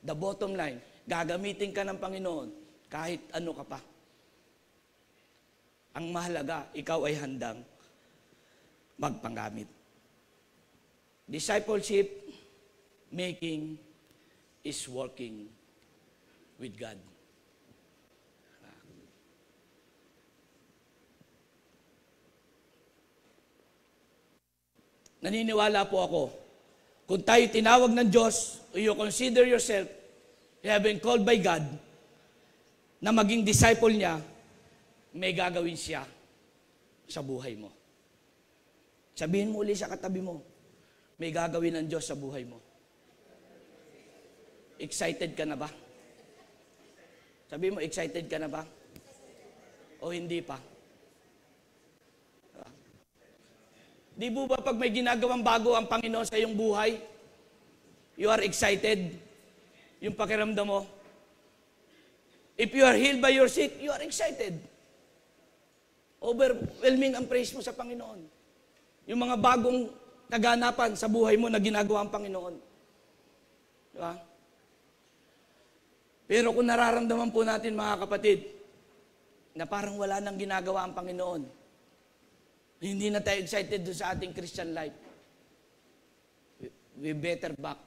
The bottom line, gagamitin ka ng Panginoon kahit ano ka pa. Ang mahalaga, ikaw ay handang magpanggamit. Discipleship making is working with God. Naniniwala po ako, kung tayo tinawag ng Diyos, o you consider yourself, you have been called by God, na maging disciple niya, may gagawin siya sa buhay mo. Sabihin mo ulit sa katabi mo, may gagawin ng Diyos sa buhay mo. Excited ka na ba? Sabihin mo, excited ka na ba? O hindi pa? Di ba pag may ginagawang bago ang Panginoon sa iyong buhay, you are excited? Yung pakiramdam mo? If you are healed by your sick, you are excited. Overwhelming ang praise mo sa Panginoon. Yung mga bagong kaganapan sa buhay mo na ginagawa ang Panginoon. Diba? Pero kung nararamdaman po natin, mga kapatid, na parang wala nang ginagawa ang Panginoon, Hindi na tayo excited doon sa ating Christian life. We better back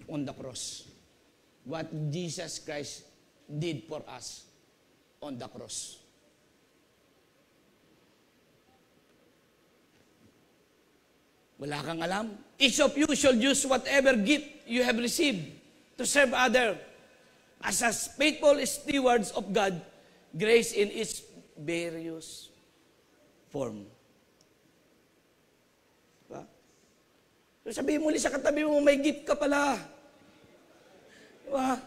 on the cross. What Jesus Christ did for us on the cross. Wala kang alam? Each of you shall use whatever gift you have received to serve other as faithful stewards of God, grace in its various form. Diba? So sabihin mo ulit sa katabi mo, may gift ka pala. Diba?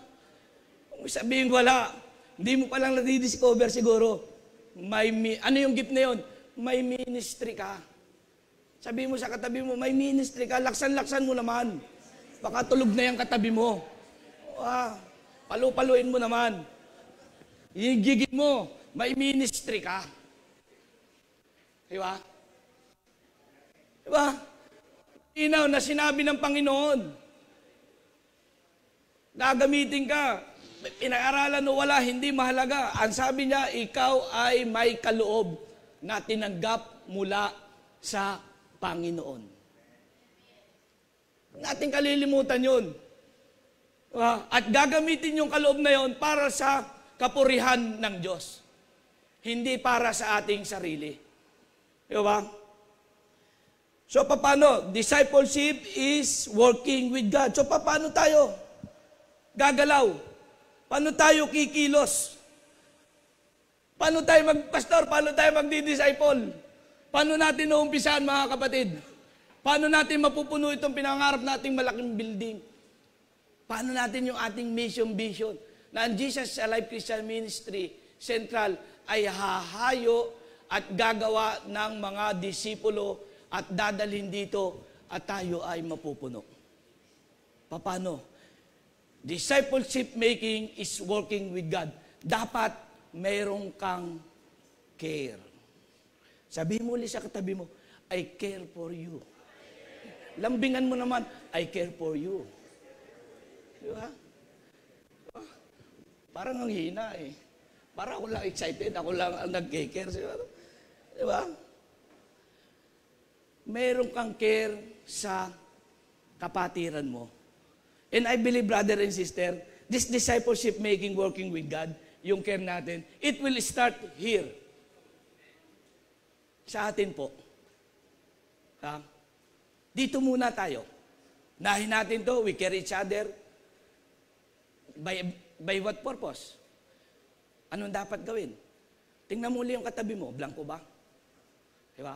Kung sabihin wala, hindi mo palang nadidiscover siguro. Ano yung gift na yun? May ministry ka. Sabihin mo sa katabi mo, may ministry ka, laksan-laksan mo naman. Baka tulog na yung katabi mo. Palu-paluin mo naman. Igigit mo, may ministry ka. Diba? Diba? Inaw na sinabi ng Panginoon. Gagamitin ka. Pinag-aralan o wala, hindi mahalaga. Ang sabi niya, ikaw ay may kaloob na tinanggap mula sa Panginoon. Nating kalilimutan yun. At gagamitin yung kaloob na yun para sa kapurihan ng Diyos. Hindi para sa ating sarili. Diba? So, paano? Discipleship is working with God. So, paano tayo gagalaw? Paano tayo kikilos? Paano tayo Pastor, paano tayo magdi-disciple? Paano natin naumpisahan, mga kapatid? Paano natin mapupuno itong pinangarap nating malaking building? Paano natin yung ating mission, vision? Na ang Jesus Alive Christian Ministry Central ay hahayo at gagawa ng mga disipulo at dadalhin dito at tayo ay mapupuno. Paano? Discipleship making is working with God. Dapat mayroong kang care. Sabihin mo ulit sa katabi mo, I care for you. Lambingan mo naman, I care for you. Di ba? Parang ang hina eh. Parang ako lang excited, ako lang ang nag-care. Di ba? Meron kang care sa kapatiran mo. And I believe, brother and sister, this discipleship making, working with God, yung care natin, it will start here. Sa atin po. Dito muna tayo. Nahin natin to, we care each other. By what purpose? Anong dapat gawin? Tingnan mo ulit yung katabi mo. Blanco ba? Diba?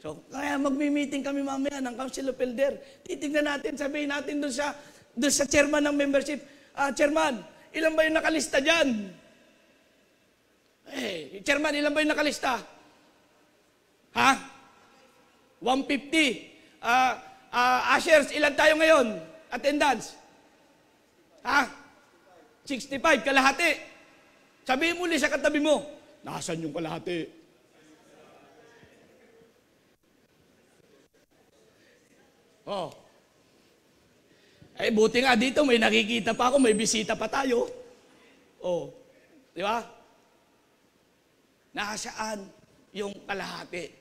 So, kaya magmi-meeting kami mamaya ng Council of Elder. Titignan natin, sabihin natin doon sa chairman ng membership, chairman, ilan ba yung nakalista dyan? Chairman, ilan ba yung nakalista? 150. Ushers, ilan tayo ngayon? Attendance? 65, kalahati. Sabihin mo ulit sa katabi mo, nasaan yung kalahati? Buti nga dito, may nakikita pa ako, may bisita pa tayo. Di ba? Nasaan yung kalahati?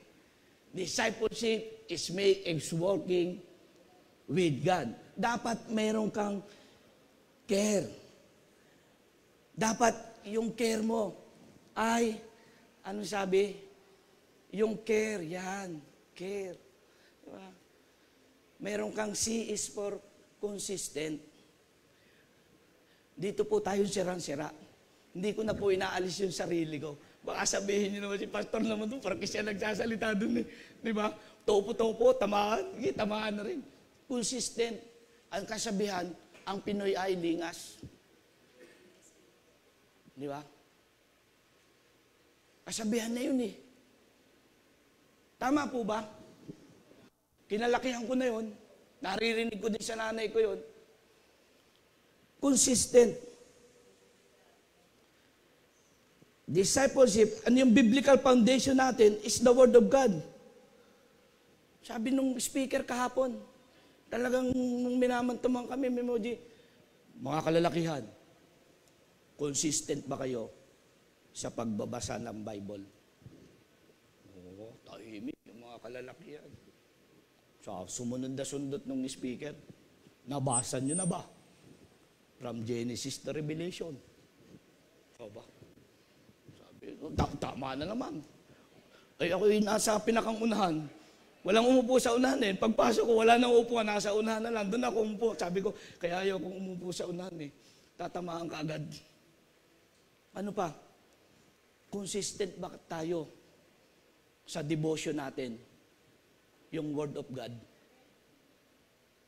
Discipleship is working with God. Dapat mayroon kang care. Dapat yung care mo ay, ano sabi? Yung care, yan. Care. Diba? Mayroon kang C is for consistent. Dito po tayo sirang-sira. Hindi ko na po inaalis yung sarili ko. Baka sabihin niyo naman si pastor naman doon, parang siya nagsasalita doon eh. Di ba? Topo-topo, tamaan. Tamaan na rin. Consistent. Ang kasabihan, ang Pinoy ay lingas. Di ba? Kasabihan na yun eh. Tama po ba? Kinalakihan ko na yun. Naririnig ko din sa nanay ko yun. Consistent. Discipleship, ano yung biblical foundation natin is the Word of God. Sabi nung speaker kahapon, talagang nung minamantaman kami, Memoji, mga kalalakihan, consistent ba kayo sa pagbabasa ng Bible? Oo, tahimik yung mga kalalakihan. So, sumunod na sundot ng speaker. Nabasa nyo na ba? From Genesis to Revelation. O ba? Sabi ko, tama na naman. Ay ako yung nasa pinakang unahan. Walang umupo sa unahan eh. Pagpasok ko, wala nang upuan, nasa unahan na lang. Doon ako umupo. Sabi ko, kaya ayaw kong umupo sa unahan eh. Tatamaan ka agad. Ano pa? Consistent ba tayo sa devotion natin? Yung Word of God.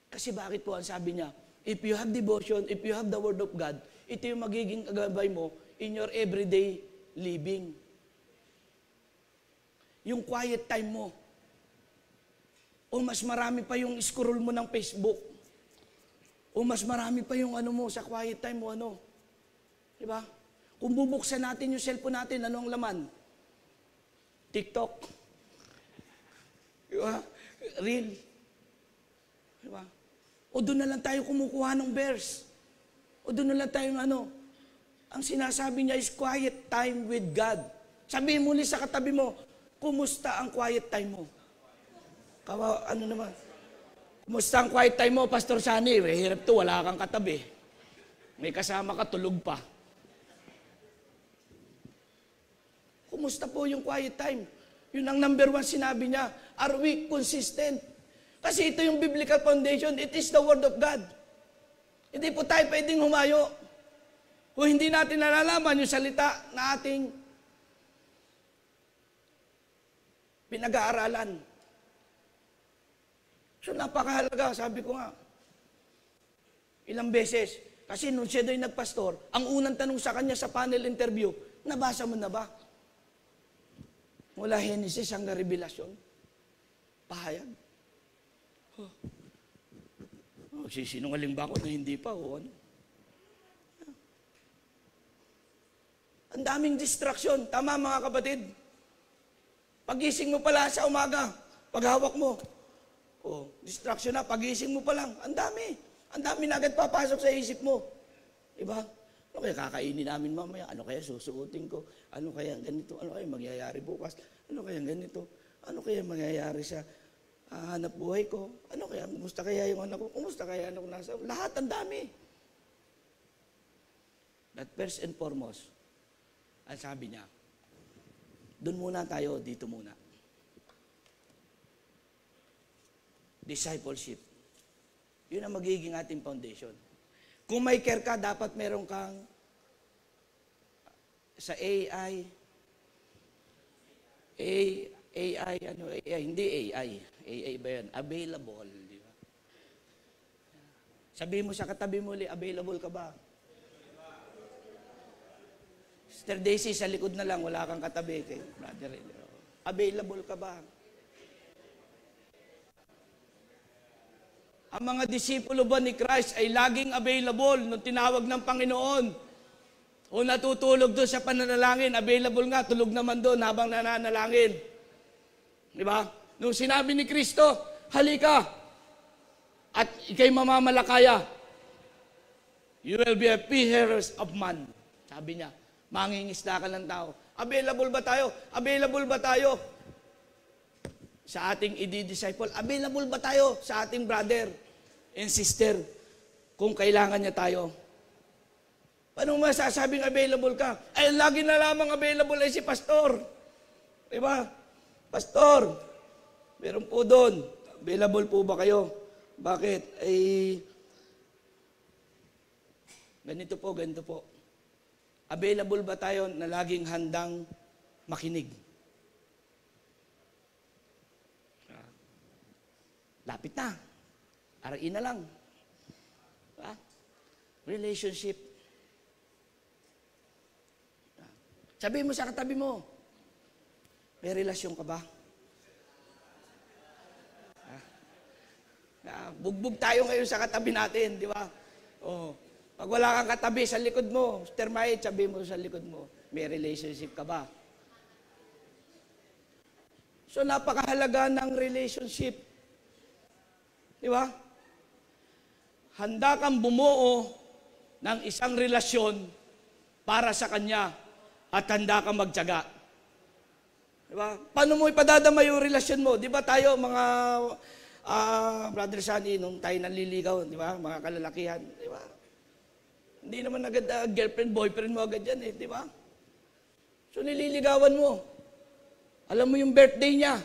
Kasi bakit po ang sabi niya, if you have devotion, if you have the Word of God, ito yung magiging kagabay mo in your everyday living. Yung quiet time mo. O mas marami pa yung scroll mo ng Facebook. O mas marami pa yung ano mo sa quiet time mo, ano. Diba? Kung bubuksan natin yung cellphone natin, ano ang laman? TikTok. Diba? Reel. Diba? O doon na lang tayo kumukuha ng verse. O doon na lang tayo ano. Ang sinasabi niya is quiet time with God. Sabihin mo ulit sa katabi mo, kumusta ang quiet time mo? Ano naman? Kumusta ang quiet time mo, Pastor Sunny? Hirap to, wala kang katabi. May kasama ka, tulog pa. Kumusta po yung quiet time? Yun ang number 1 sinabi niya. Are we consistent? Kasi ito yung biblical foundation. It is the Word of God. Hindi po tayo pwedeng humayo. Kung hindi natin nalalaman yung salita na ating pinag-aaralan. So napakahalaga, sabi ko nga. Ilang beses. Kasi nung siya do'y nagpastor, ang unang tanong sa kanya sa panel interview, nabasa mo na ba? Mula Genesis hanggang Revelasyon. Pahayag. Sinungaling ba ako na hindi pa? O ano? Ang daming distraction. Tama mga kapatid. Pagising mo pala sa umaga, paghawak mo. Distraction na, pagising mo pa lang. Ang dami. Ang dami na agad papasok sa isip mo. Diba? Ano kaya kakainin namin mamaya? Ano kaya susuotin ko? Ano kaya ganito? Ano kaya mangyayari bukas? Ano kaya ganito? Ano kaya mangyayari sa hanap buhay ko? Ano kaya? Kumusta kaya yung anak ko? Kumusta kaya anak ko nasa? Lahat ang dami. But first and foremost, ang sabi niya, doon muna tayo, dito muna. Discipleship. Yun ang magiging ating foundation. Kung may care ka, dapat meron kang sa AI, hindi AI. AI ba yan? Available. Di ba? Sabihin mo sa katabi mo, available ka ba? Sister Daisy, sa likod na lang, wala kang katabi. Kay brother, available ka ba? Ang mga disipulo ba ni Christ ay laging available nung tinawag ng Panginoon. O natutulog doon sa pananalangin, available nga, tulog naman doon habang nananalangin. Di ba? Nung sinabi ni Kristo, halika, at ikay mamamalakaya, you will be a fishers of man. Sabi niya, mangingisda ka ng tao. Available ba tayo? Available ba tayo sa ating i-disciple? Available ba tayo sa ating brother and sister kung kailangan niya tayo? Paano masasabing available ka? Ay, lagi na lamang available ay si pastor. Diba? Pastor, meron po doon. Available po ba kayo? Bakit? Ay, ganito po, ganito po. Available ba tayo na laging handang makinig? Lapit na. RE na lang. Relationship. Sabihin mo sa katabi mo, may relasyon ka ba? Bugbog tayo ngayon sa katabi natin, di ba? Pag wala kang katabi sa likod mo, termite, sabihin mo sa likod mo, may relationship ka ba? So napakahalaga ng relationship. Di ba? Handa kang bumuo ng isang relasyon para sa Kanya at handa kang magtiyaga. Diba? Paano mo ipadadama yung relasyon mo? Di ba tayo, mga Brother Sunny, nung tayo nanliligaw, di ba? Mga kalalakihan, di ba? Hindi naman agad girlfriend, boyfriend mo agad yan di ba? So nililigawan mo. Alam mo yung birthday niya.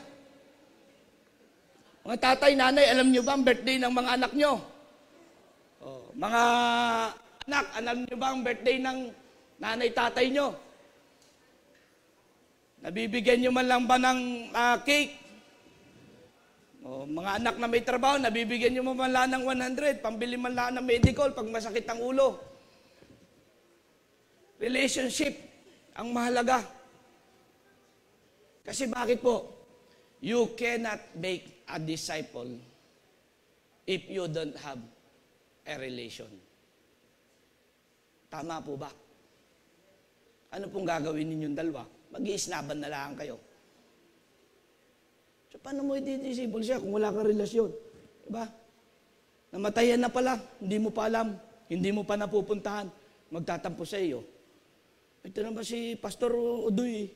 Mga tatay, nanay, alam nyo ba ang birthday ng mga anak nyo? Mga anak, alam nyo ba ang birthday ng nanay, tatay nyo? Nabibigyan nyo man lang ba ng cake? Mga anak na may trabaho, nabibigyan nyo man lang ng 100, pambili man lang ng medical pag masakit ang ulo. Relationship ang mahalaga. Kasi bakit po? You cannot make a disciple if you don't have a relation. Tama po ba? Ano pong gagawin ninyong dalawa? Mag-iisnaban na lang kayo. So, paano mo i-disciple siya kung wala kang relasyon? Diba? Namatayan na pala, hindi mo pa alam, hindi mo pa napupuntahan, magtatampo sa iyo. Ito naman si Pastor Udoy.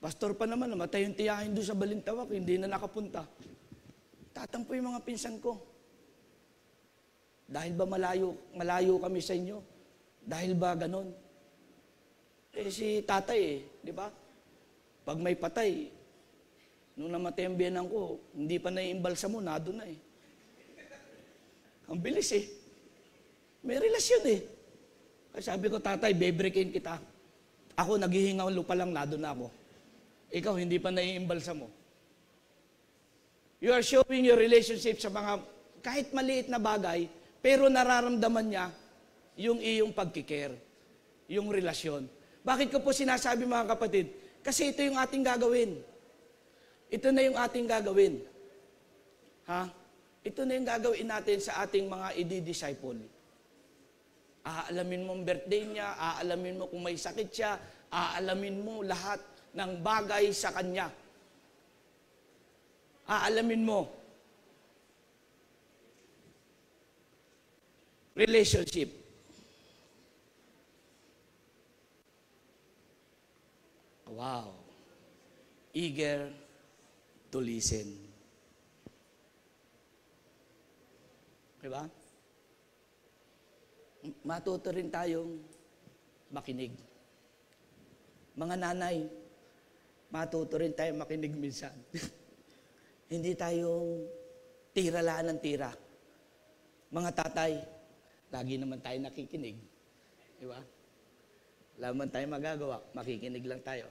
Pastor pa naman, namatay yung tiyahin doon sa Balintawak, hindi na nakapunta. Tatampo yung mga pinsan ko. Dahil ba malayo kami sa inyo? Dahil ba ganon? Si tatay di ba? Pag may patay, nung namatay ang biyanan ko, hindi pa naiimbalsa mo, nado na Ang bilis May relasyon Kasi sabi ko, tatay, bebreakin kita. Ako, naghihingaw lupa lang, nado na ako. Ikaw, hindi pa naiimbalsa mo. You are showing your relationship sa mga, kahit maliit na bagay, pero nararamdaman niya yung iyong pagkikare, yung relasyon. Bakit ko po sinasabi mga kapatid? Kasi ito yung ating gagawin. Ito na yung ating gagawin. Ito na yung gagawin natin sa ating mga i-disciple. Aalamin mo ang birthday niya, aalamin mo kung may sakit siya, aalamin mo lahat ng bagay sa kanya. Aalamin mo. Relationship. Wow. Eager to listen. Diba? Matuto rin tayong makinig. Mga nanay, matuto rin tayong makinig minsan. Hindi tayong tiralaan ng tira. Mga tatay, lagi naman tayo nakikinig. Diba? Wala man tayo magagawa, makikinig lang tayo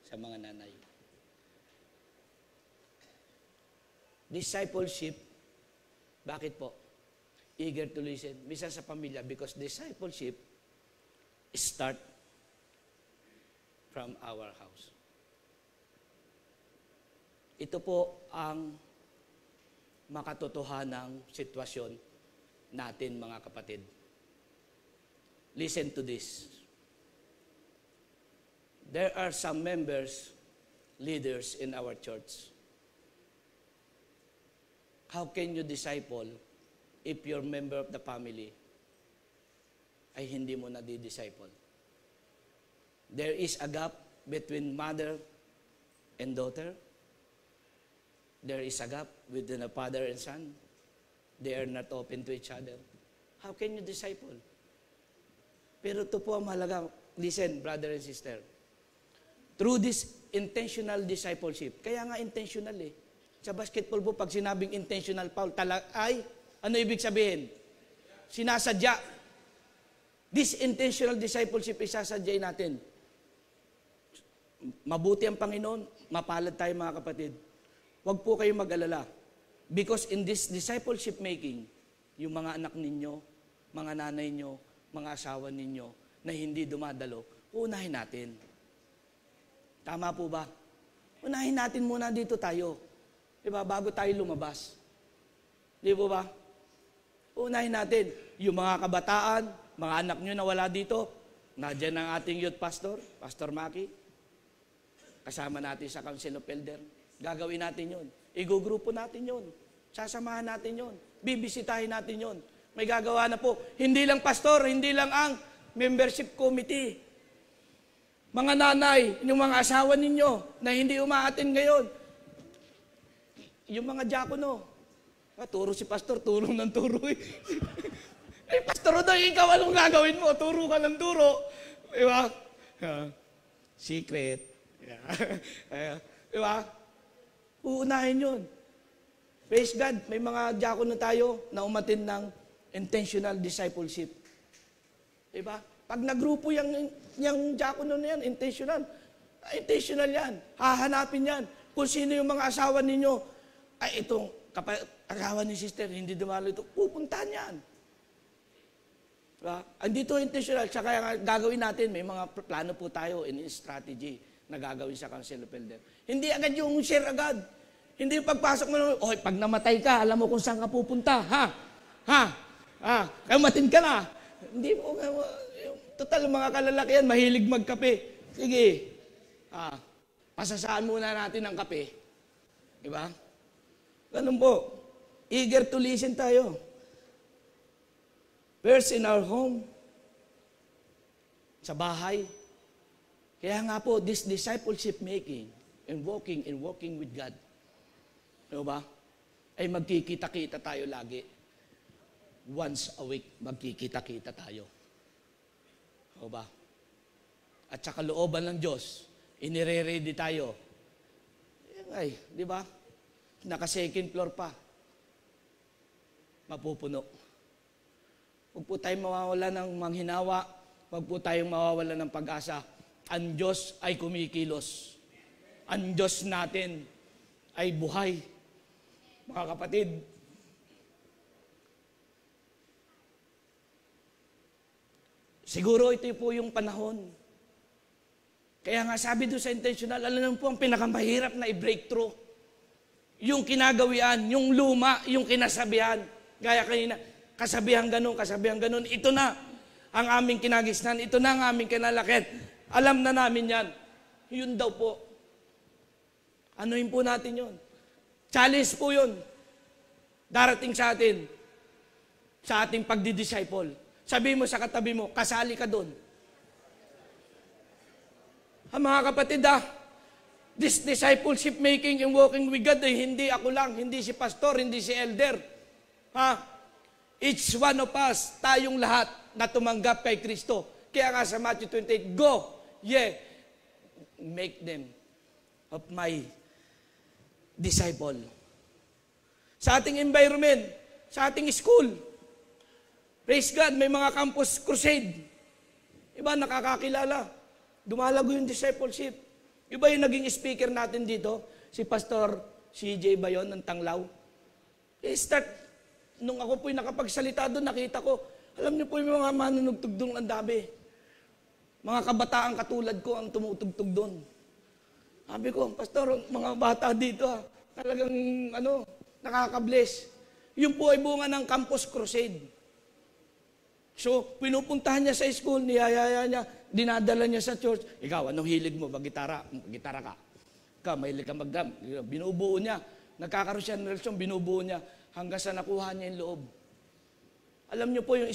sa mga nanay. Discipleship, bakit po? Eager to listen. Misa sa pamilya, because discipleship start from our house. Ito po ang makatotohanang sitwasyon natin, mga kapatid. Listen to this. There are some members, leaders in our church. How can you disciple if your member of the family ay hindi mo na-disciple? There is a gap between mother and daughter. There is a gap within a father and son. They are not open to each other. How can you disciple? Pero ito po ang mahalaga. Listen, brother and sister. Through this intentional discipleship, kaya nga intentional Sa basketball po, pag sinabing intentional foul, ano ibig sabihin? Sinasadya. This intentional discipleship, isasadyain natin. Mabuti ang Panginoon, mapalad tayo mga kapatid. Huwag po kayong mag-alala. Because in this discipleship making, yung mga anak ninyo, mga nanay nyo, mga asawa ninyo, na hindi dumadalo, unahin natin. Tama po ba? Unahin natin muna dito tayo. Diba? Bago tayo lumabas. Di po ba? Unahin natin. Yung mga kabataan, mga anak nyo na wala dito, nadyan ang ating youth pastor, Pastor Maki. Kasama natin sa Council of Elder. Gagawin natin yun. Igugrupo natin yun. Sasamahan natin yun. Bibisitahin natin yun. May gagawa na po. Hindi lang pastor, hindi lang ang membership committee. Mga nanay, yung mga asawa ninyo na hindi umaatin ngayon, yung mga diakono, turo si pastor, turo ng turo eh. Eh, pastor daw, ikaw anong gagawin mo? Turo ka ng turo. Diba? Secret. Diba? Uunahin yun. Praise God, may mga diakono tayo na umatin ng intentional discipleship. Diba? Pag nagrupo yung diakono na yan, intentional. Intentional yan. Hahanapin yan. Kung sino yung mga asawa ninyo, ay itong asawa ni sister, hindi dumalo ito, pupuntahan yan. Diba? Andito intentional, tsaka gagawin natin, may mga plano po tayo in strategy na gagawin sa Council of Elders. Hindi agad yung share agad. Hindi yung pagpasok mo, oy, pag namatay ka, alam mo kung saan ka pupunta, kamatin ka na. Hindi mo, total mga kalalakihan, mahilig magkape. Sige, pasasaan muna natin ang kape. Diba? Ganun po. Eager to listen tayo. First in our home, sa bahay. Kaya nga po, this discipleship making and walking with God, diba? Ay magkikita-kita tayo lagi. Once a week, magkikita-kita tayo. Diba? At sa kalooban ng Diyos, inire-ready tayo. Ay, di ba? Naka-second floor pa. Mapupuno. Huwag po tayong mawawala ng manghinawa. Huwag po tayong mawawala ng pag-asa. Ang Diyos ay kumikilos. Ang Diyos natin ay buhay. Mga kapatid, siguro ito po yung panahon. Kaya nga sabi doon sa intentional, alam po ang pinakamahirap na i-breakthrough. Yung kinagawian, yung luma, yung kinasabihan. Gaya kanina, kasabihan ganun. Ito na ang aming kinagisnan. Ito na ang aming kinalakit. Alam na namin yan. Yun daw po. Anuhin po natin yun. Challenge po yun. Darating sa atin. Sa ating pagdidisciple. Sabi mo sa katabi mo, kasali ka doon. Mga kapatid this discipleship making and walking with God ay hindi ako lang, hindi si pastor, hindi si elder. Each one of us, tayong lahat na tumanggap kay Kristo. Kaya nga sa Matthew 28, go, make them of my disciple. Sa ating environment, sa ating school, praise God, may mga campus crusade. Iba nakakakilala. Dumalago yung discipleship. Iba yung naging speaker natin dito, si Pastor CJ Bayon ng Tanglaw. Nung ako po'y nakapagsalita doon, nakita ko, alam niyo po yung mga manunugtog doon ang dami. Mga kabataan katulad ko ang tumutugtog doon. Sabi ko, Pastor, mga bata dito talagang nakaka-bless. Yun po ay bunga ng Campus Crusade. So, pinupuntahan niya sa school, niyayaya niya, dinadala niya sa church. Ikaw, anong hilig mo? Gitara ka. Ikaw, mahilig ka mag-drum. Binubuo niya. Nagkakaroon siya ng relasyon, binubuo niya. Hanggang sa nakuha niya yung loob. Alam niyo po, yung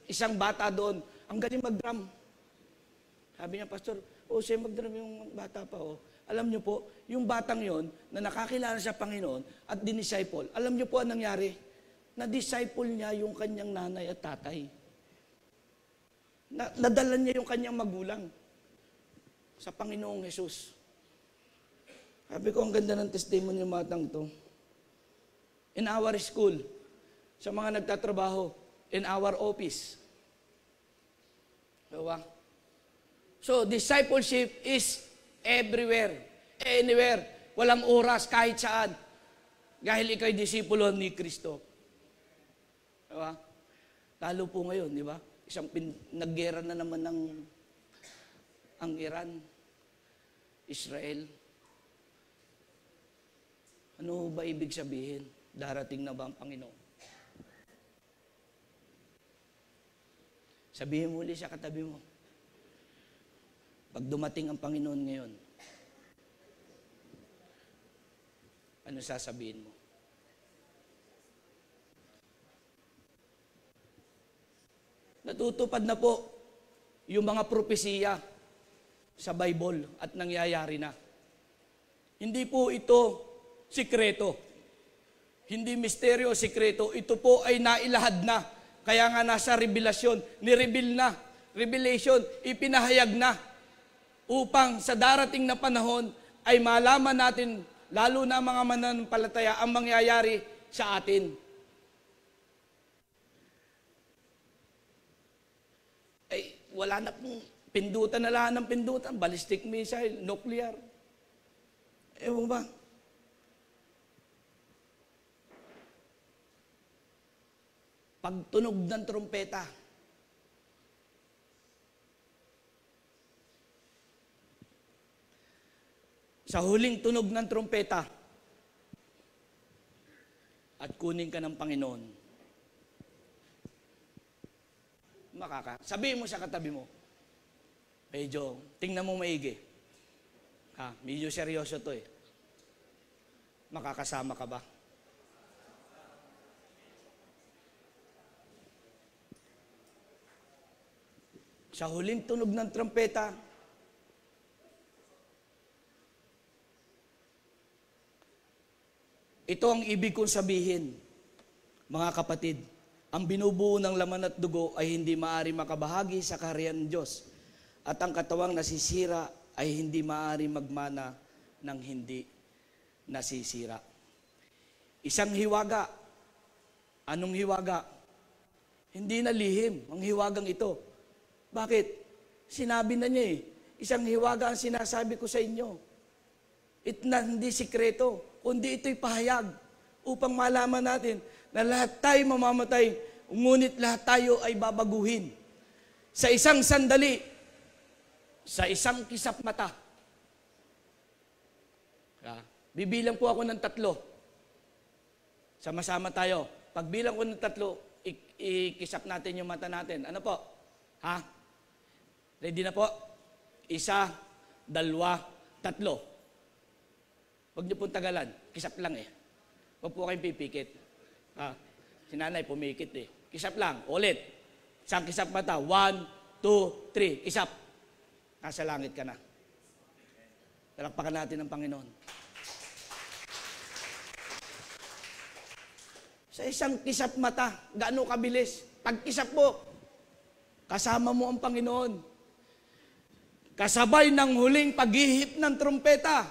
isang bata doon, ang galing mag-drum. Sabi niya, Pastor, siya mag-drum yung bata pa. Alam niyo po, yung batang yon na nakakilala sa Panginoon at dinisciple, alam niyo po ang nangyari? Na-disciple niya yung kanyang nanay at tatay. Nadala niya yung kanyang magulang sa Panginoong Jesus. Sabi ko, ang ganda ng testimony ng batang to. In our school, sa mga nagtatrabaho, in our office. Diba? So, discipleship is everywhere, anywhere, walang oras, kahit saan. Dahil ikaw'y disipulo ni Kristo. Diba? Lalo po ngayon, di ba? Naggera na naman ang Iran, Israel. Ano ba ibig sabihin? Darating na ba ang Panginoon? Sabihin mo ulit sa katabi mo. Pag dumating ang Panginoon ngayon, ano sasabihin mo? Natutupad na po yung mga propesiya sa Bible at nangyayari na. Hindi po ito sikreto. Hindi misteryo, sikreto. Ito po ay nailahad na. Kaya nga nasa revelasyon, nireveal na. Revelation, ipinahayag na. Upang sa darating na panahon ay malaman natin, lalo na mga mananampalataya, ang mangyayari sa atin. Ay, wala na pong pindutan na lahat ng pindutan. Ballistic missile, nuclear. Ewan ba? Pagtunog ng trompeta, sa huling tunog ng trompeta, at kunin ka ng Panginoon, sabihin mo sa katabi mo, medyo, tingnan mo maigi. Medyo seryoso to eh. Makakasama ka ba? Sa huling tunog ng trompeta, ito ang ibig kong sabihin, mga kapatid. Ang binubuo ng laman at dugo ay hindi maaari makabahagi sa kaharian ng Diyos. At ang katawang nasisira ay hindi maaari magmana ng hindi nasisira. Isang hiwaga. Anong hiwaga? Hindi na lihim ang hiwagang ito. Bakit? Sinabi na niya eh. Isang hiwaga ang sinasabi ko sa inyo. Hindi sikreto, kundi ito'y pahayag upang malaman natin na lahat tayo mamamatay, ngunit lahat tayo ay babaguhin. Sa isang sandali, sa isang kisap mata. Bibilang po ako ng 3. Sama-sama tayo. Pagbilang ko ng 3, ikisap natin yung mata natin. Ano po? Ready na po? 1, 2, 3. Huwag niyo pong tagalan. Kisap lang eh. Huwag po kayong pipikit. Si nanay pumikit eh. Kisap lang. Ulit. Isang kisap mata. 1, 2, 3. Kisap. Nasa langit ka na. Talakpakan natin ang Panginoon. Sa isang kisap mata, gaano kabilis? Pagkisap mo, kasama mo ang Panginoon. Kasabay ng huling paghihip ng trumpeta.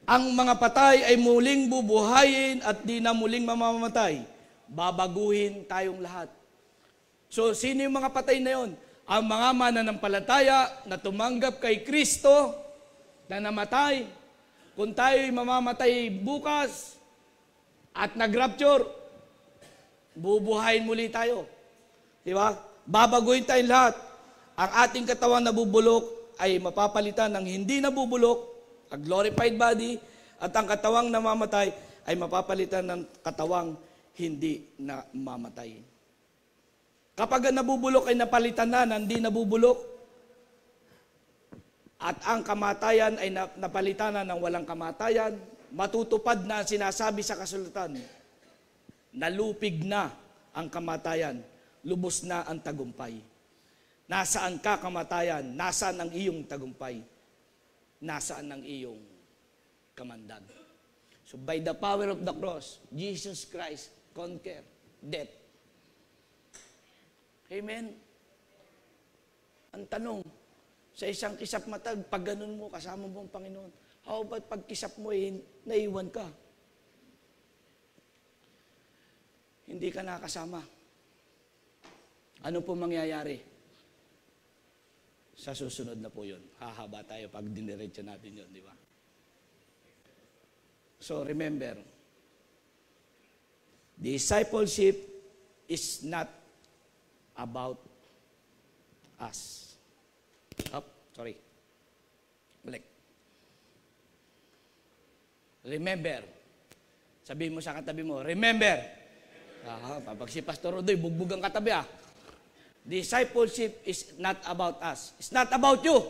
Ang mga patay ay muling bubuhayin at di na muling mamamatay. Babaguhin tayong lahat. So, sino yung mga patay na yon? Ang mga mananampalataya na tumanggap kay Kristo, na namatay. Kung tayo'y mamamatay bukas at nag-rapture, bubuhayin muli tayo. Di ba? Babaguhin tayong lahat. Ang ating katawan na bubulok ay mapapalitan ng hindi nabubulok, a glorified body, at ang katawang namamatay ay mapapalitan ng katawang hindi na mamatay. Kapag ang nabubulok ay napalitan na, hindi nabubulok, at ang kamatayan ay napalitan na ng walang kamatayan, matutupad na ang sinasabi sa kasulatan, nalupig na ang kamatayan, lubos na ang tagumpay. Nasaan ka, kamatayan? Nasaan ang iyong tagumpay? Nasaan ang iyong kamandag? So by the power of the cross, Jesus Christ conquered death. Amen? Ang tanong, sa isang kisap mata, pag ganun mo, kasama mo ang Panginoon. How about pag kisap mo, naiwan ka? Hindi ka nakasama. Ano po mangyayari? Sa susunod na po yun. Hahaba tayo pag diniretso natin yun, di ba? So remember, discipleship is not about us. Sorry. Balik. Remember. Sabihin mo sa katabi mo, remember. Pag si Pastor Rodoy, bugbog ang katabi Discipleship is not about us. It's not about you.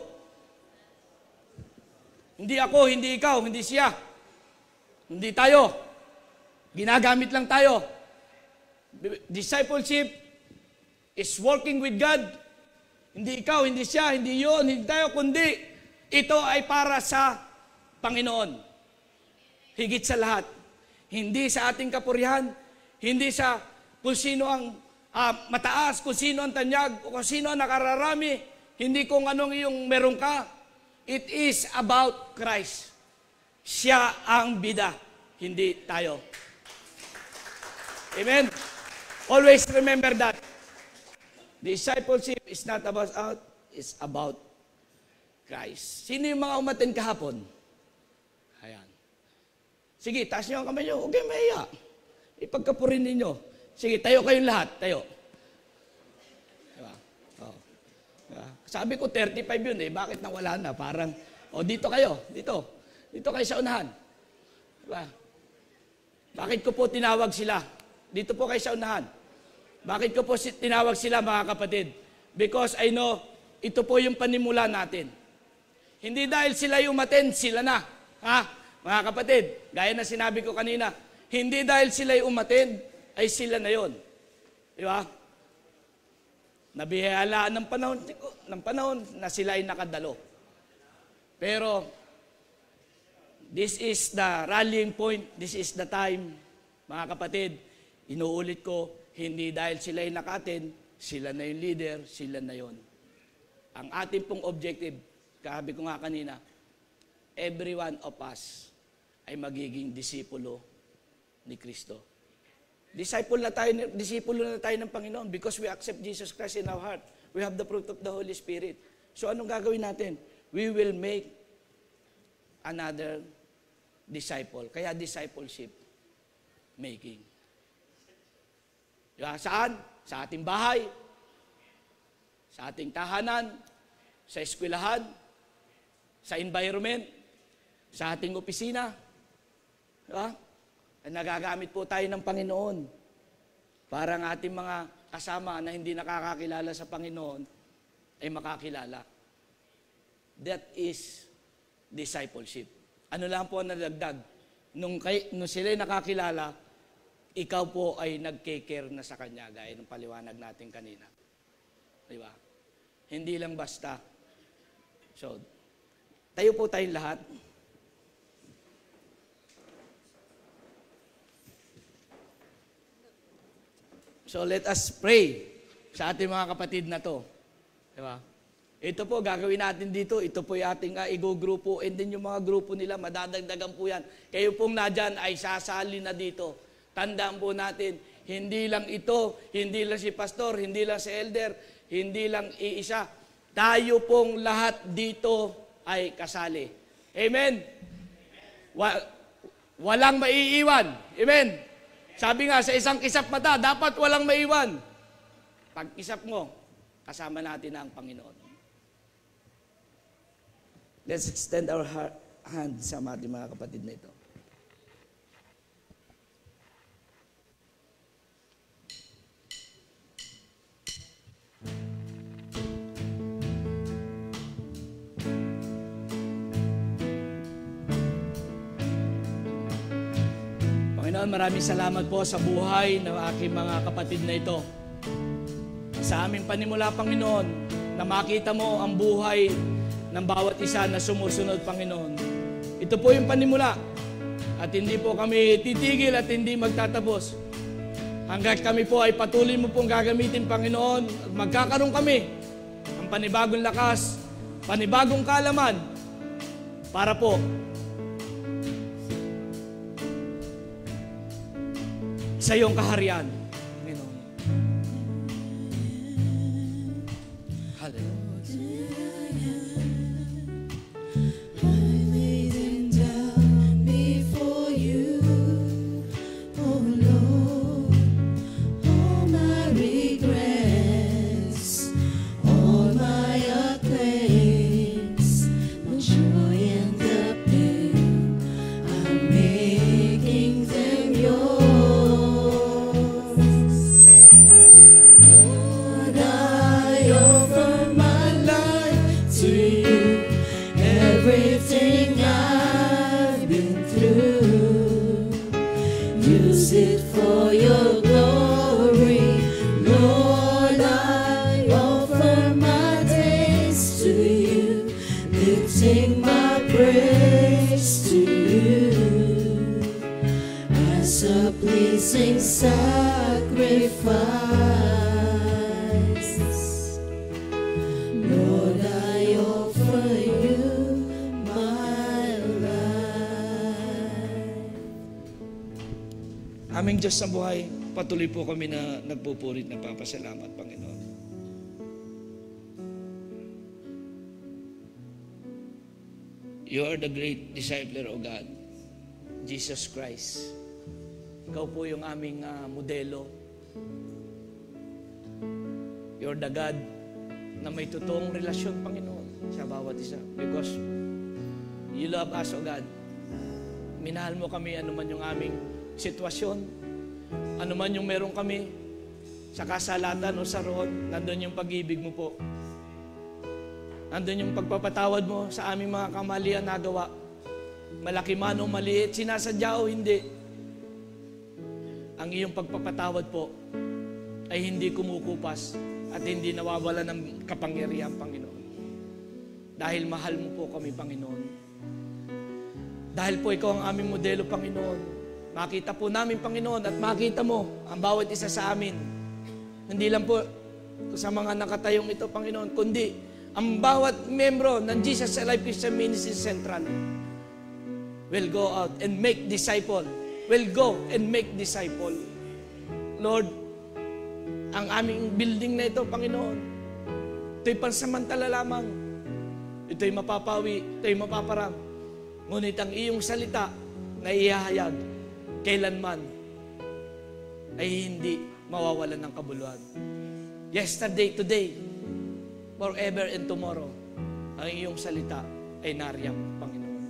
Hindi ako, hindi ikaw, hindi siya. Hindi tayo. Ginagamit lang tayo. Discipleship is working with God. Hindi ikaw, hindi siya, hindi yun, hindi tayo, kundi ito ay para sa Panginoon. Higit sa lahat. Hindi sa ating kapurihan, hindi sa kung sino ang mataas, kung sino ang tanyag, o kung sino ang nakararami, hindi kung anong iyong meron ka. It is about Christ. Siya ang bida, hindi tayo. Amen? Always remember that. Discipleship is not about us, it's about Christ. Sino yung mga umaten kahapon? Ayan. Sige, taas niyo ang kamay niyo. Okay, mahiya. Ipagkapurin ninyo. Sige, tayo kayong lahat. Tayo. Diba? Oh. Diba? Sabi ko 35 yun eh. Bakit nawala na? Parang, dito kayo. Dito. Dito kayo sa unahan. Diba? Bakit ko po tinawag sila? Dito po kayo sa unahan. Bakit ko po tinawag sila, mga kapatid? Because I know, ito po yung panimula natin. Hindi dahil sila yung umaten, sila na. Ha? Mga kapatid, gaya na sinabi ko kanina, hindi dahil sila yung umaten, ay sila na yon. Di ba? Nabihalaan ng panahon na sila ay nakadalo. Pero, this is the rallying point, this is the time, mga kapatid, inuulit ko, hindi dahil sila ay nakaten, sila na yung leader, sila na yon. Ang ating pong objective, sabi ko nga kanina, every one of us ay magiging disipulo ni Kristo. Disipulo na tayo ng Panginoon because we accept Jesus Christ in our heart. We have the fruit of the Holy Spirit. So anong gagawin natin? We will make another disciple. Kaya discipleship making. Diba? Saan? Sa ating bahay, sa ating tahanan, sa eskwelahan, sa environment, sa ating opisina. Diba? Nagagamit po tayo ng Panginoon para ang ating mga kasama na hindi nakakakilala sa Panginoon ay makakilala. That is discipleship. Ano lang po ang nadagdag? Nung sila nakakilala, ikaw po ay nag-care na sa Kanya, gaya ng paliwanag natin kanina. Diba? Hindi lang basta. So, tayo po tayong lahat. So, let us pray sa ating mga kapatid na to. Diba? Ito po, gagawin natin dito. Ito po yung ating igugrupo. And then yung mga grupo nila, madadagdagan po yan. Kayo pong nadyan ay sasali na dito. Tandaan po natin, hindi lang ito, hindi lang si pastor, hindi lang si elder, hindi lang iisa. Tayo pong lahat dito ay kasali. Amen? Walang maiiwan. Amen? Sabi nga, sa isang kisap mata, dapat walang maiwan. Pag kisap mo, kasama natin ang Panginoon. Let's extend our hand sa ating mga kapatid na ito. Panginoon, maraming salamat po sa buhay ng aking mga kapatid na ito. Sa aming panimula, Panginoon, na makita mo ang buhay ng bawat isa na sumusunod, Panginoon. Ito po yung panimula. At hindi po kami titigil at hindi magtatapos. Hanggat kami po ay patuloy mo pong gagamitin, Panginoon, at magkakaroon kami ng panibagong lakas, panibagong kaalaman, para po sa iyong kaharian, Panginoon. Hallelujah. Lord, I offer my life. Lord, I offer you my life. Aming Diyos sa buhay, patuloy po kami na nagpupurit, nagpapasalamat, Panginoon. You are the great discipler of God, Jesus Christ. Ikaw po yung aming modelo. You're the God na may totoong relasyon, Panginoon, sa bawat isa. Because you love us, O God. Minahal mo kami anuman yung aming sitwasyon, anuman yung meron kami sa kasalatan o sa roon, nandun yung pag-ibig mo po. Nandun yung pagpapatawad mo sa aming mga kamalian na gawa. Malaki man o maliit, sinasadya o hindi. Ang iyong pagpapatawad po ay hindi kumukupas at hindi nawawala ng kapangyarihan, Panginoon. Dahil mahal mo po kami, Panginoon. Dahil po ikaw ang aming modelo, Panginoon. Makita po namin, Panginoon, at makita mo ang bawat isa sa amin. Hindi lang po sa mga nakatayong ito, Panginoon, kundi ang bawat membro ng Jesus Alive Christian Ministry Central will go out and make disciple. Will go and make disciple. Lord, ang aming building na ito, Panginoon, ito'y pansamantala lamang. Ito'y mapapawi, ito'y mapaparam. Ngunit ang iyong salita na ihahayag kailanman ay hindi mawawalan ng kabuluhan. Yesterday, today, forever and tomorrow, ang iyong salita ay nariyang, Panginoon.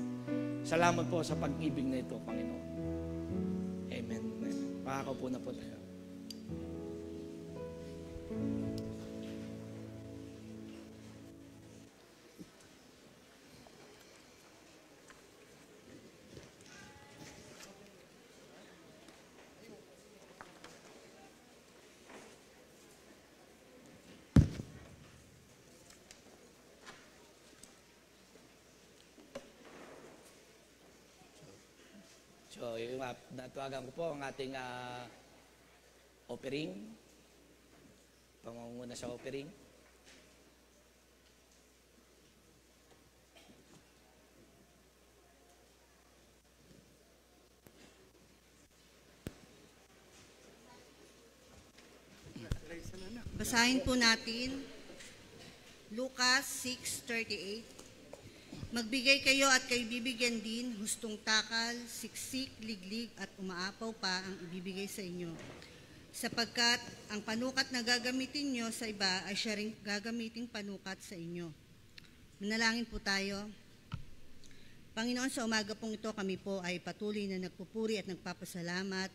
Salamat po sa pag-ibig na ito, Panginoon. Amen. Pakakaupo na po tayo. So, yung natawagan ko po ang ating offering. Pangunguna sa offering. Basahin po natin Lucas 6:38. Magbigay kayo at kayo bibigyan din, hustong takal, siksik, liglig at umaapaw pa ang ibibigay sa inyo. Sapagkat ang panukat na gagamitin nyo sa iba ay siya rin gagamiting panukat sa inyo. Manalangin po tayo. Panginoon, sa umaga pong ito kami po ay patuloy na nagpupuri at nagpapasalamat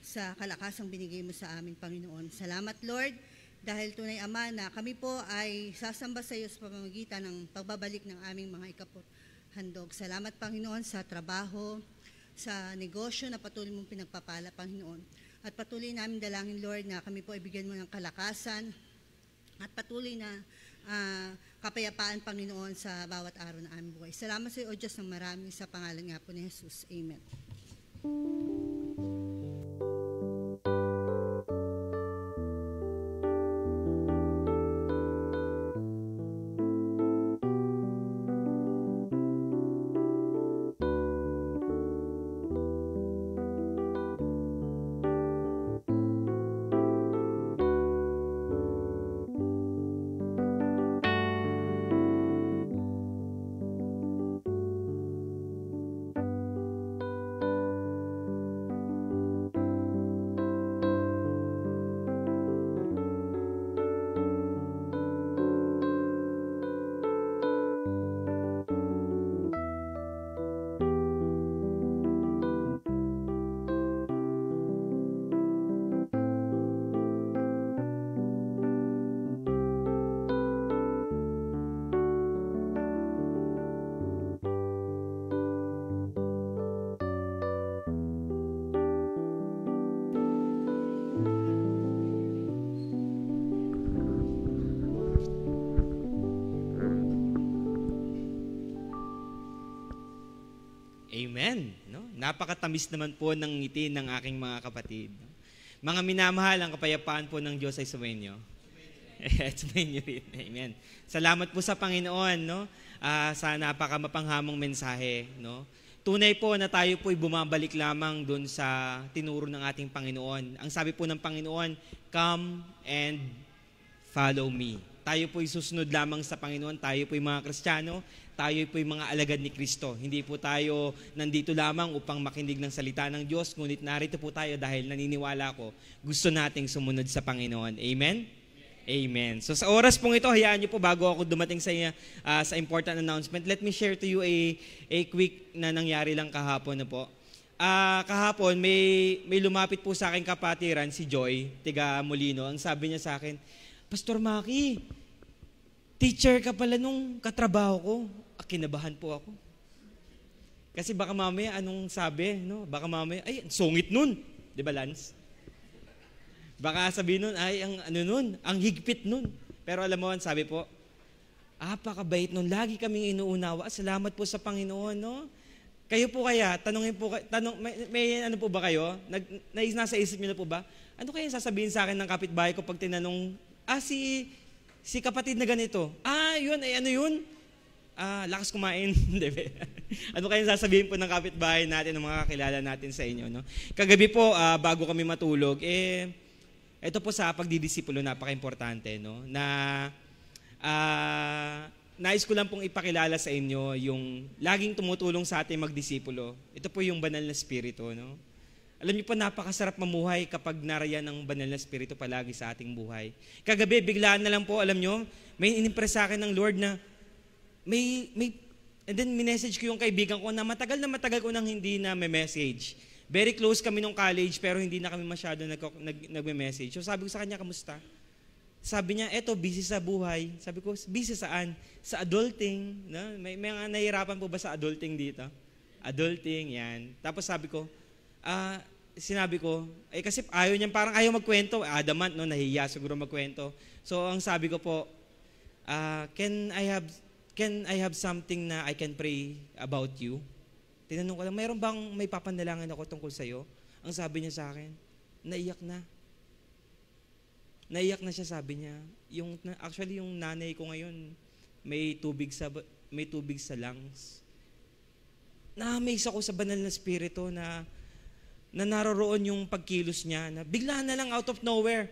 sa kalakasang binigay mo sa amin, Panginoon. Salamat, Lord, dahil tunay, Ama, na kami po ay sasamba sa iyo sa pamamagitan ng pagbabalik ng aming mga handog. Salamat, Panginoon, sa trabaho, sa negosyo na patuloy mong pinagpapala, Panginoon. At patuloy namin dalangin, Lord, na kami po ay bigyan mo ng kalakasan at patuloy na kapayapaan, Panginoon, sa bawat araw ng aming buhay. Salamat sa iyo, O Diyos, ng marami sa pangalan nga po ni Jesus. Amen. Amen. No? Napakatamis naman po ng ngiti ng aking mga kapatid. No? Mga minamahal, ang kapayapaan po ng Diyos ay sumainyo. At sumainyo rin. Amen. Salamat po sa Panginoon, no? Sa napakamapanghamong mensahe, no? Tunay po na tayo po'y bumabalik lamang dun sa tinuro ng ating Panginoon. Ang sabi po ng Panginoon, come and follow me. Tayo po'y susunod lamang sa Panginoon. Tayo po'y mga Kristiyano. Tayo po'y mga alagad ni Kristo. Hindi po tayo nandito lamang upang makinig ng salita ng Diyos, ngunit narito po tayo dahil naniniwala ko, gusto nating sumunod sa Panginoon. Amen? Amen. So sa oras pong ito, hayaan niyo po bago ako dumating sa important announcement, let me share to you a quick na nangyari lang kahapon na po. Kahapon, may lumapit po sa akin kapatiran, si Joy, tiga Molino. Ang sabi niya sa akin, Pastor Maki, teacher ka pala nung katrabaho ko. Kinabahan po ako. Kasi baka mamaya, anong sabi, no? Baka mamaya, ay, sungit nun. Di ba, Lance? Baka sabihin nun, ay, ang higpit nun. Pero alam mo, sabi po, pakabait nun. Lagi kaming inuunawa. Salamat po sa Panginoon, no? Kayo po kaya, may ano po ba kayo? Nasa isip niyo na po ba? Ano kaya sasabihin sa akin ng kapitbahay ko pag tinanong, si kapatid na ganito. Yun, ano yun? Lakas kumain. Ano kaya sasabihin po ng kapitbahay natin, ng mga kakilala natin sa inyo, no? Kagabi po, bago kami matulog, ito po sa pagdidisipulo, napaka-importante, no? Na nais ko lang pong ipakilala sa inyo yung laging tumutulong sa atin magdisipulo. Ito po yung banal na spirito, no? Alam niyo po, napakasarap mamuhay kapag narayan ng banal na spirito palagi sa ating buhay. Kagabi, biglaan na lang po, alam niyo, may inimpress sa akin ng Lord na and then minessage ko yung kaibigan ko na matagal ko nang hindi na may message. Very close kami nung college pero hindi na kami masyado nagme-message. So sabi ko sa kanya, kamusta? Sabi niya, eto, busy sa buhay. Sabi ko, busy saan? Sa adulting. No? May mga nahihirapan po ba sa adulting dito? Adulting, yan. Tapos sinabi ko, kasi ayaw niya, parang ayaw magkwento. Adamant, no? Nahiya siguro magkwento. So ang sabi ko po, can I have something na I can pray about you? Tinanong ko lang, mayroon bang may papanalangin ako tungkol sa'yo? Ang sabi niya sa akin, naiyak na. Naiyak na siya, sabi niya. Actually, yung nanay ko ngayon, may tubig sa lungs. Na-amaze ako sa banal na spirito na naroroon yung pagkilos niya, na bigla na lang out of nowhere.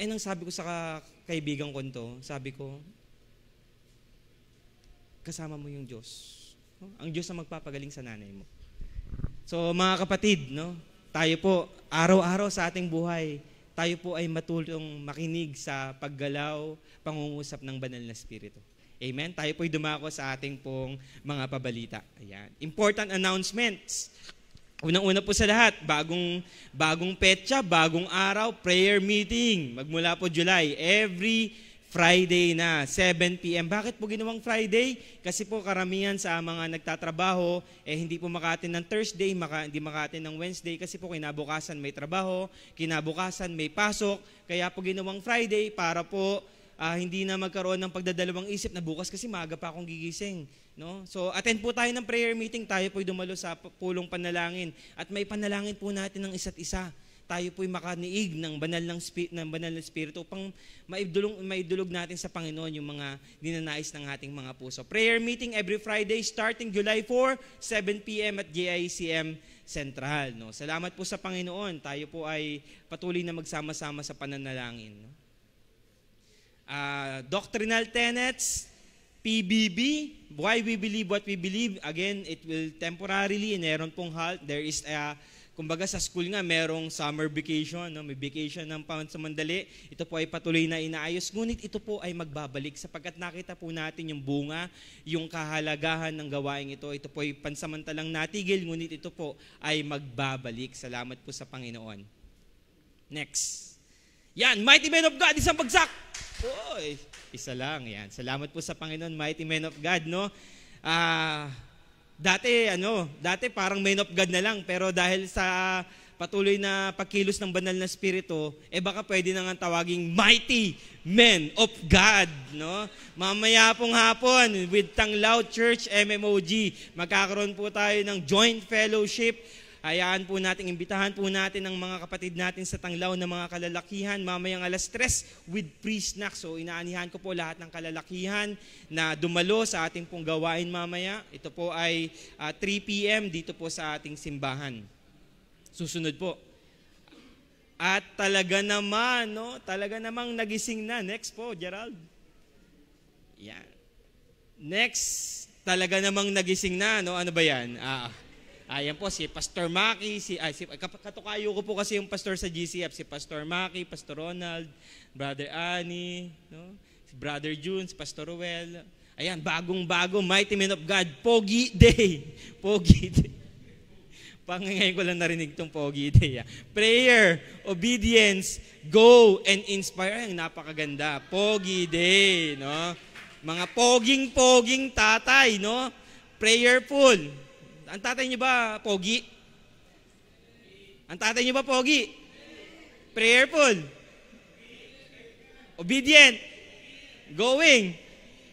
Ang sabi ko sa kaibigan ko nito, sabi ko, kasama mo yung Diyos. Ang Diyos ang magpapagaling sa nanay mo. So mga kapatid, no, tayo po, araw-araw sa ating buhay, tayo po ay matulong makinig sa paggalaw, pangungusap ng banal na spirito. Amen? Tayo po'y dumako sa ating pong mga pabalita. Ayan. Important announcements. Unang-una po sa lahat, bagong petsa, bagong araw, prayer meeting. Magmula po July, every Friday na, 7 p.m. Bakit po ginawang Friday? Kasi po karamihan sa mga nagtatrabaho, hindi po makatin ng Thursday, hindi makatin ng Wednesday, kasi po kinabukasan may trabaho, kinabukasan may pasok, kaya po ginawang Friday para po hindi na magkaroon ng pagdadalawang isip na bukas kasi maaga pa akong gigising. No? So attend po tayo ng prayer meeting, tayo po'y dumalo sa pulong panalangin at may panalangin po natin ng isa't isa. Tayo po'y makaniig ng banal na spirito upang maidulog natin sa Panginoon yung mga ninanais ng ating mga puso. Prayer meeting every Friday starting July 4, 7 p.m. at JICM Central. No? Salamat po sa Panginoon. Tayo po ay patuloy na magsama-sama sa pananalangin. No? Doctrinal tenets, PBB, why we believe what we believe. Again, it will temporarily, meron pong halt. There is kumbaga sa school nga, merong summer vacation, no? May vacation ng pansamandali. Ito po ay patuloy na inaayos. Ngunit ito po ay magbabalik sapagkat nakita po natin yung bunga, yung kahalagahan ng gawain ito. Ito po ay pansamantalang natigil, ngunit ito po ay magbabalik. Salamat po sa Panginoon. Next. Yan, Mighty Men of God, isang bagsak! Oy, isa lang, yan. Salamat po sa Panginoon, Mighty Men of God, no? Dati parang men of God na lang, pero dahil sa patuloy na pagkilos ng banal na spirito, baka pwede na nga tawaging Mighty Men of God, no? Mamaya pong hapon, with Tanglaw Church MMOG, magkakaroon po tayo ng joint fellowship hayaan po natin, imbitahan po natin ang mga kapatid natin sa tanglaw ng mga kalalakihan mamayang 3:00 with pre-snack. So inaanihan ko po lahat ng kalalakihan na dumalo sa ating pong gawain mamaya. Ito po ay 3 p.m. dito po sa ating simbahan. Susunod po. At talaga naman, no? Talaga namang nagising na. Next po, Gerald. Yan. Next, talaga namang nagising na, no? Ano ba yan? Ayan po, si Pastor Maki, katukayo ko po kasi yung pastor sa GCF, si Pastor Maki, Pastor Ronald, Brother Ani, no? Si Brother June, si Pastor Ruel. Ayan, bagong-bago, Mighty Men of God, Pogi Day. Pogi Day. Ngayon ko lang narinig itong Pogi Day. Prayer, obedience, go and inspire. Ay, napakaganda. Pogi Day, no? Mga poging-poging tatay, no? Prayerful. Ang tatay niyo ba, pogi? Ang tatay niyo ba, pogi? Prayerful. Obedient. Going.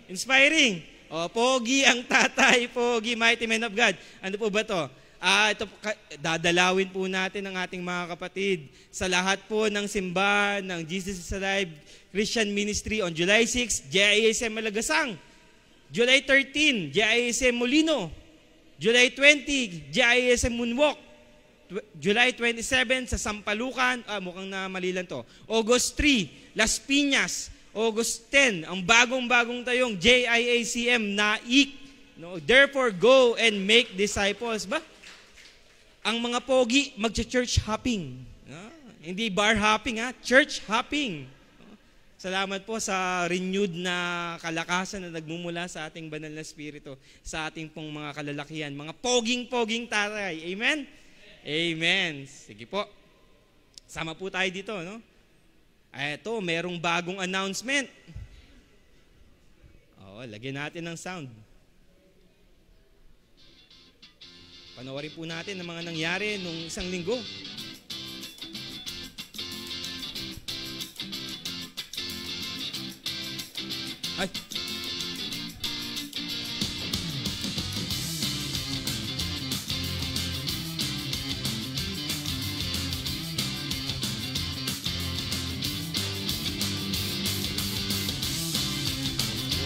Inspiring. Pogi ang tatay, pogi, Mighty Men of God. Ano po ba to? Ito, dadalawin po natin ang ating mga kapatid sa lahat po ng simbahan ng Jesus is Alive Christian Ministry on July 6, JISM Malagasang. July 13, JISM Molino. July 20, JISM Moonwalk. July 27 sa Sampalucan. Mukhang na mali lang to. August 3, Las Piñas. August 10, ang bagong-bagong tayong JIACM Naik. No? Therefore, go and make disciples. Ba? Ang mga pogi, magcha-church hopping. Hindi bar hopping, church hopping. Salamat po sa renewed na kalakasan na nagmumula sa ating banal na spirito, sa ating pong mga kalalakihan, mga poging-poging tatay. Amen? Amen. Sige po. Sama po tayo dito, no? Eto, merong bagong announcement. Lagyan natin ng sound. Panoorin po natin ang mga nangyari nung isang linggo. Ay!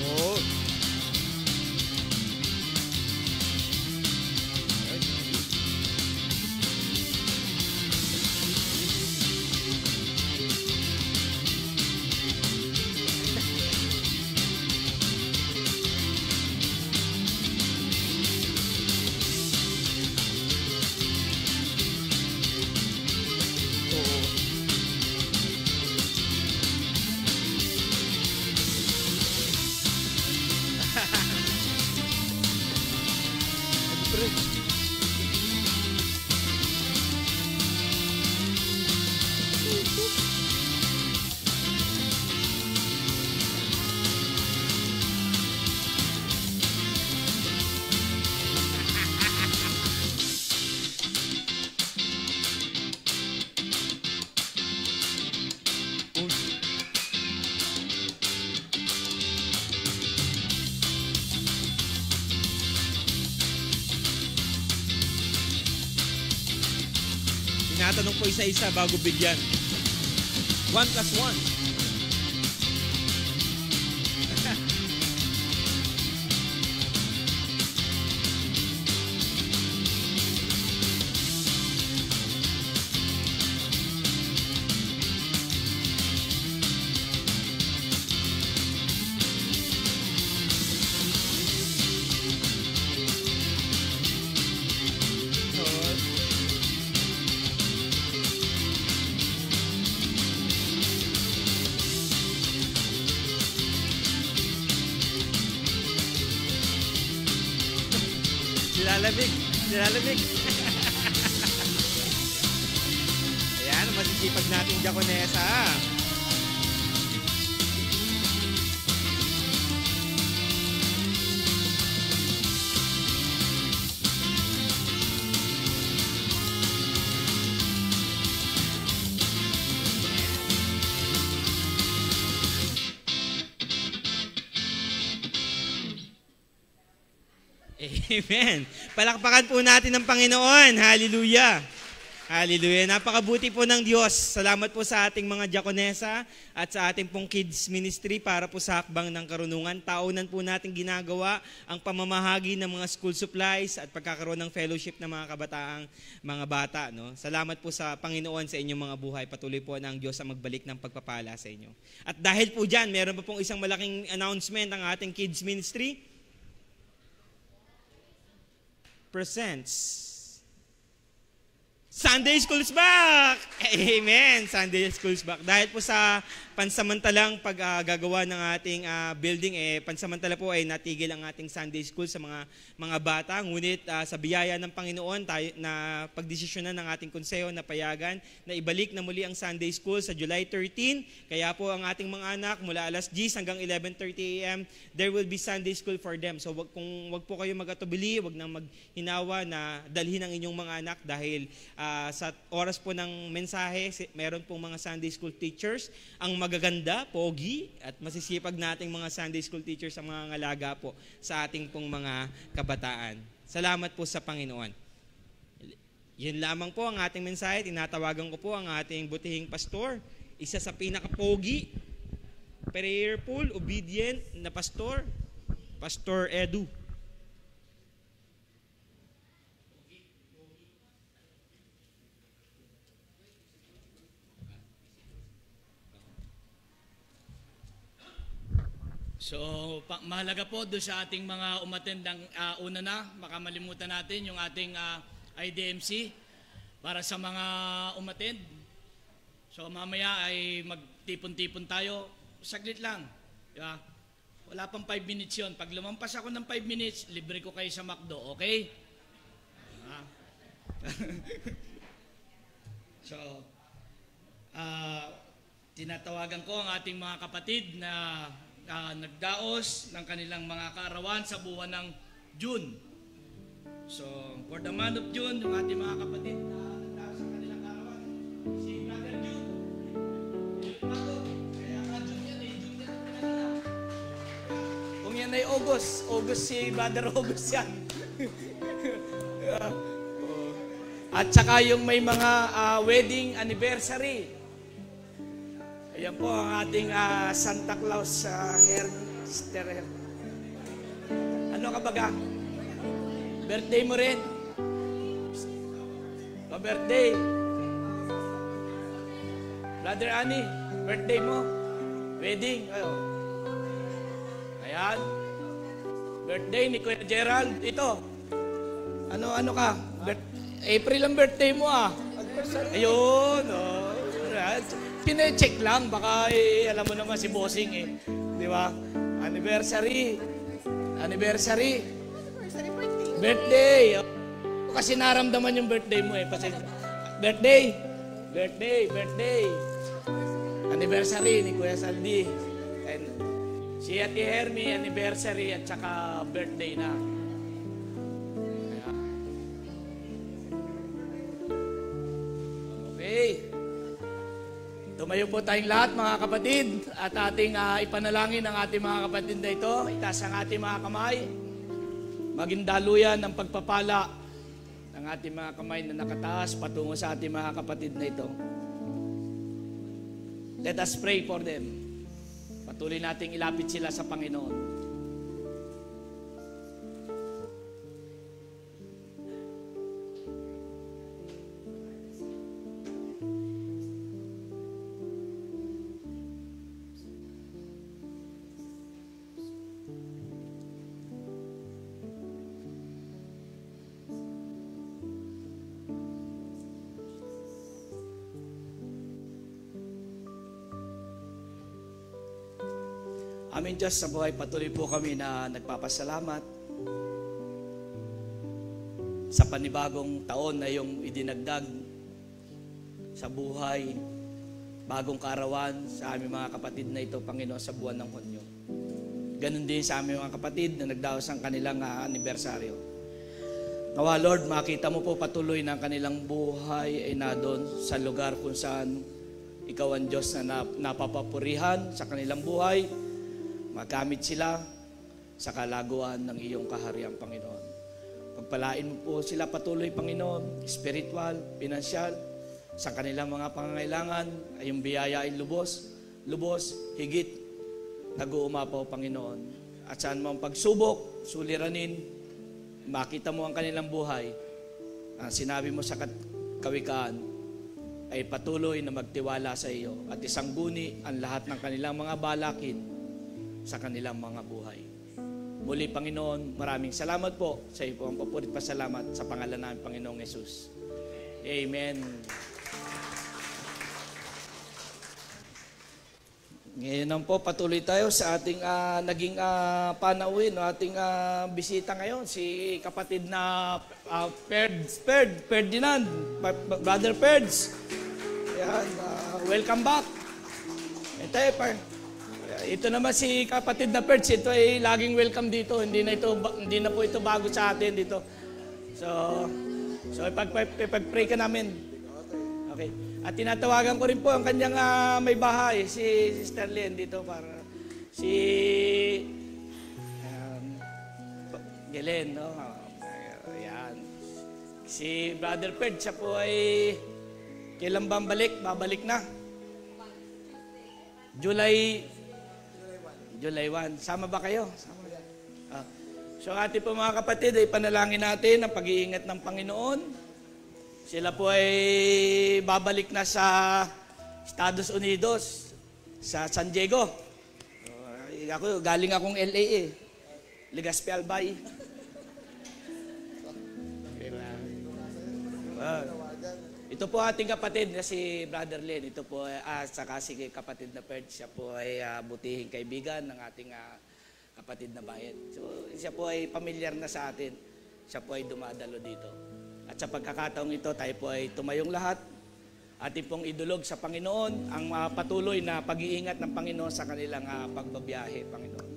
Oh! Tinatanong ko isa-isa bago bigyan. 1+1. Nilalamig. Ayan, masisipag natin Diakonesa. Amen. Palakpakan po natin ng Panginoon. Hallelujah. Hallelujah. Napakabuti po ng Diyos. Salamat po sa ating mga diakonesa at sa ating pong kids ministry para po sa hakbang ng karunungan. Taunan po natin ginagawa ang pamamahagi ng mga school supplies at pagkakaroon ng fellowship ng mga kabataang mga bata. No? Salamat po sa Panginoon sa inyong mga buhay. Patuloy po ng Diyos ang magbalik ng pagpapala sa inyo. At dahil po dyan, meron pa pong isang malaking announcement ang ating kids ministry. Presents Sunday School's back! Amen! Sunday School's back. Dahil po sa pansamantalang paggagawa ng ating building, pansamantala po ay natigil ang ating Sunday School sa mga bata. Ngunit sa biyaya ng Panginoon, tayo, na pagdesisyonan ng ating konseho na payagan na ibalik na muli ang Sunday School sa July 13. Kaya po ang ating mga anak mula alas 10 hanggang 11:30 a.m., there will be Sunday School for them. So wag po kayo mag-atubili, wag nang maghinawa na dalhin ang inyong mga anak dahil sa oras po ng mensahe, meron pong mga Sunday School teachers, ang magaganda, pogi, at masisipag nating mga Sunday School teachers ang mga ngalaga po sa ating pong mga kabataan. Salamat po sa Panginoon. Yun lamang po ang ating mensahe. Tinatawagan ko po ang ating butihing pastor, isa sa pinaka-pogi, prayerful, obedient na pastor, Pastor Edu. So, mahalaga po doon sa ating mga umattend ng una na, baka malimutan natin yung ating IDMC para sa mga umattend. So, mamaya ay magtipon-tipon tayo. Saglit lang. Diba? Wala pang 5 minutes yun. Pag lumampas ako ng 5 minutes, libre ko kayo sa McDo. Okay? So, tinatawagan ko ang ating mga kapatid na nagdaos ng kanilang mga kaarawan sa buwan ng June. So, for the month of June, yung ating mga kapatid na nagdaos ng kanilang kaarawan, si Brother June. Kaya nga June yan June yan. Kung yan ay August si Brother August yan. At saka yung may mga wedding anniversary. Ayan po ang ating Santa Claus hairster. Ano ka baga? Birthday mo rin? Pa-birthday. Brother Ani, birthday mo? Wedding? Ayan. Birthday ni Kuya Gerald. Ito. Ano ka? April ang birthday mo Ayun. Pine-check lang, baka alam mo naman si Bossing di ba? Anniversary. Birthday. Kasi naramdaman yung birthday mo Birthday. Anniversary ni Kuya Saldi. And si Ate Hermie, anniversary at saka birthday na. Okay. Tumayo po tayong lahat mga kapatid at ating ipanalangin ang ating mga kapatid na ito. Itaas ang ating mga kamay. Maging daluyan ng pagpapala ng ating mga kamay na nakataas patungo sa ating mga kapatid na ito. Let us pray for them. Patuloy nating ilapit sila sa Panginoon. Amin Diyos, sa buhay patuloy po kami na nagpapasalamat sa panibagong taon na iyong idinagdag sa buhay, bagong kaarawan sa aming mga kapatid na ito, Panginoon, sa buwan ng Hunyo. Ganon din sa aming mga kapatid na nagdaos ang kanilang anibersaryo. Nawa Lord, makita mo po patuloy ng kanilang buhay ay na doon sa lugar kung saan Ikaw ang Diyos na napapapurihan sa kanilang buhay. Magamit sila sa kalaguan ng iyong kaharian, Panginoon. Pagpalain mo po sila patuloy, Panginoon, spiritual, pinansyal, sa kanilang mga pangangailangan, ay yung biyaya ay lubos, higit, nag-uumapaw, Panginoon. At saan mo ang pagsubok, suliranin, makita mo ang kanilang buhay. Ang sinabi mo sa kawikaan, ay patuloy na magtiwala sa iyo at isangguni ang lahat ng kanilang mga balakin sa kanilang mga buhay. Muli, Panginoon, maraming salamat po sa iyo po ang papurit pasalamat sa pangalan namin, Panginoong Jesus. Amen. Ngayon naman po, patuloy tayo sa ating naging panauhin, ating bisita ngayon, si kapatid na Ferdinand, Brother Ferds. Yan, welcome back. Ito naman si kapatid na Ferds, ito ay laging welcome dito. Hindi na po ito bago sa atin dito. So ipag-pray ka namin. Okay. At tinatawagan ko rin po ang kanyang may bahay, si Sister Lynn dito para si Gelen, no? Ayan. Si Brother Ferd, siya po ay kailan ba babalik na? July 1. Sama ba kayo? Sama. So ating po mga kapatid, ay panalangin natin ang pag-iingat ng Panginoon. Sila po ay babalik na sa Estados Unidos, sa San Diego. Galing akong LA Legazpi Albay. Ito po ating kapatid na si Brother Len. Ito po saka si kapatid na Ferd. Siya po ay butihing kaibigan ng ating kapatid na bayan. So siya po ay pamilyar na sa atin. Siya po ay dumadalo dito. At sa pagkakataong ito, tayo po ay tumayong lahat. Ating pong idulog sa Panginoon ang patuloy na pag-iingat ng Panginoon sa kanilang pagbabiyahe, Panginoon.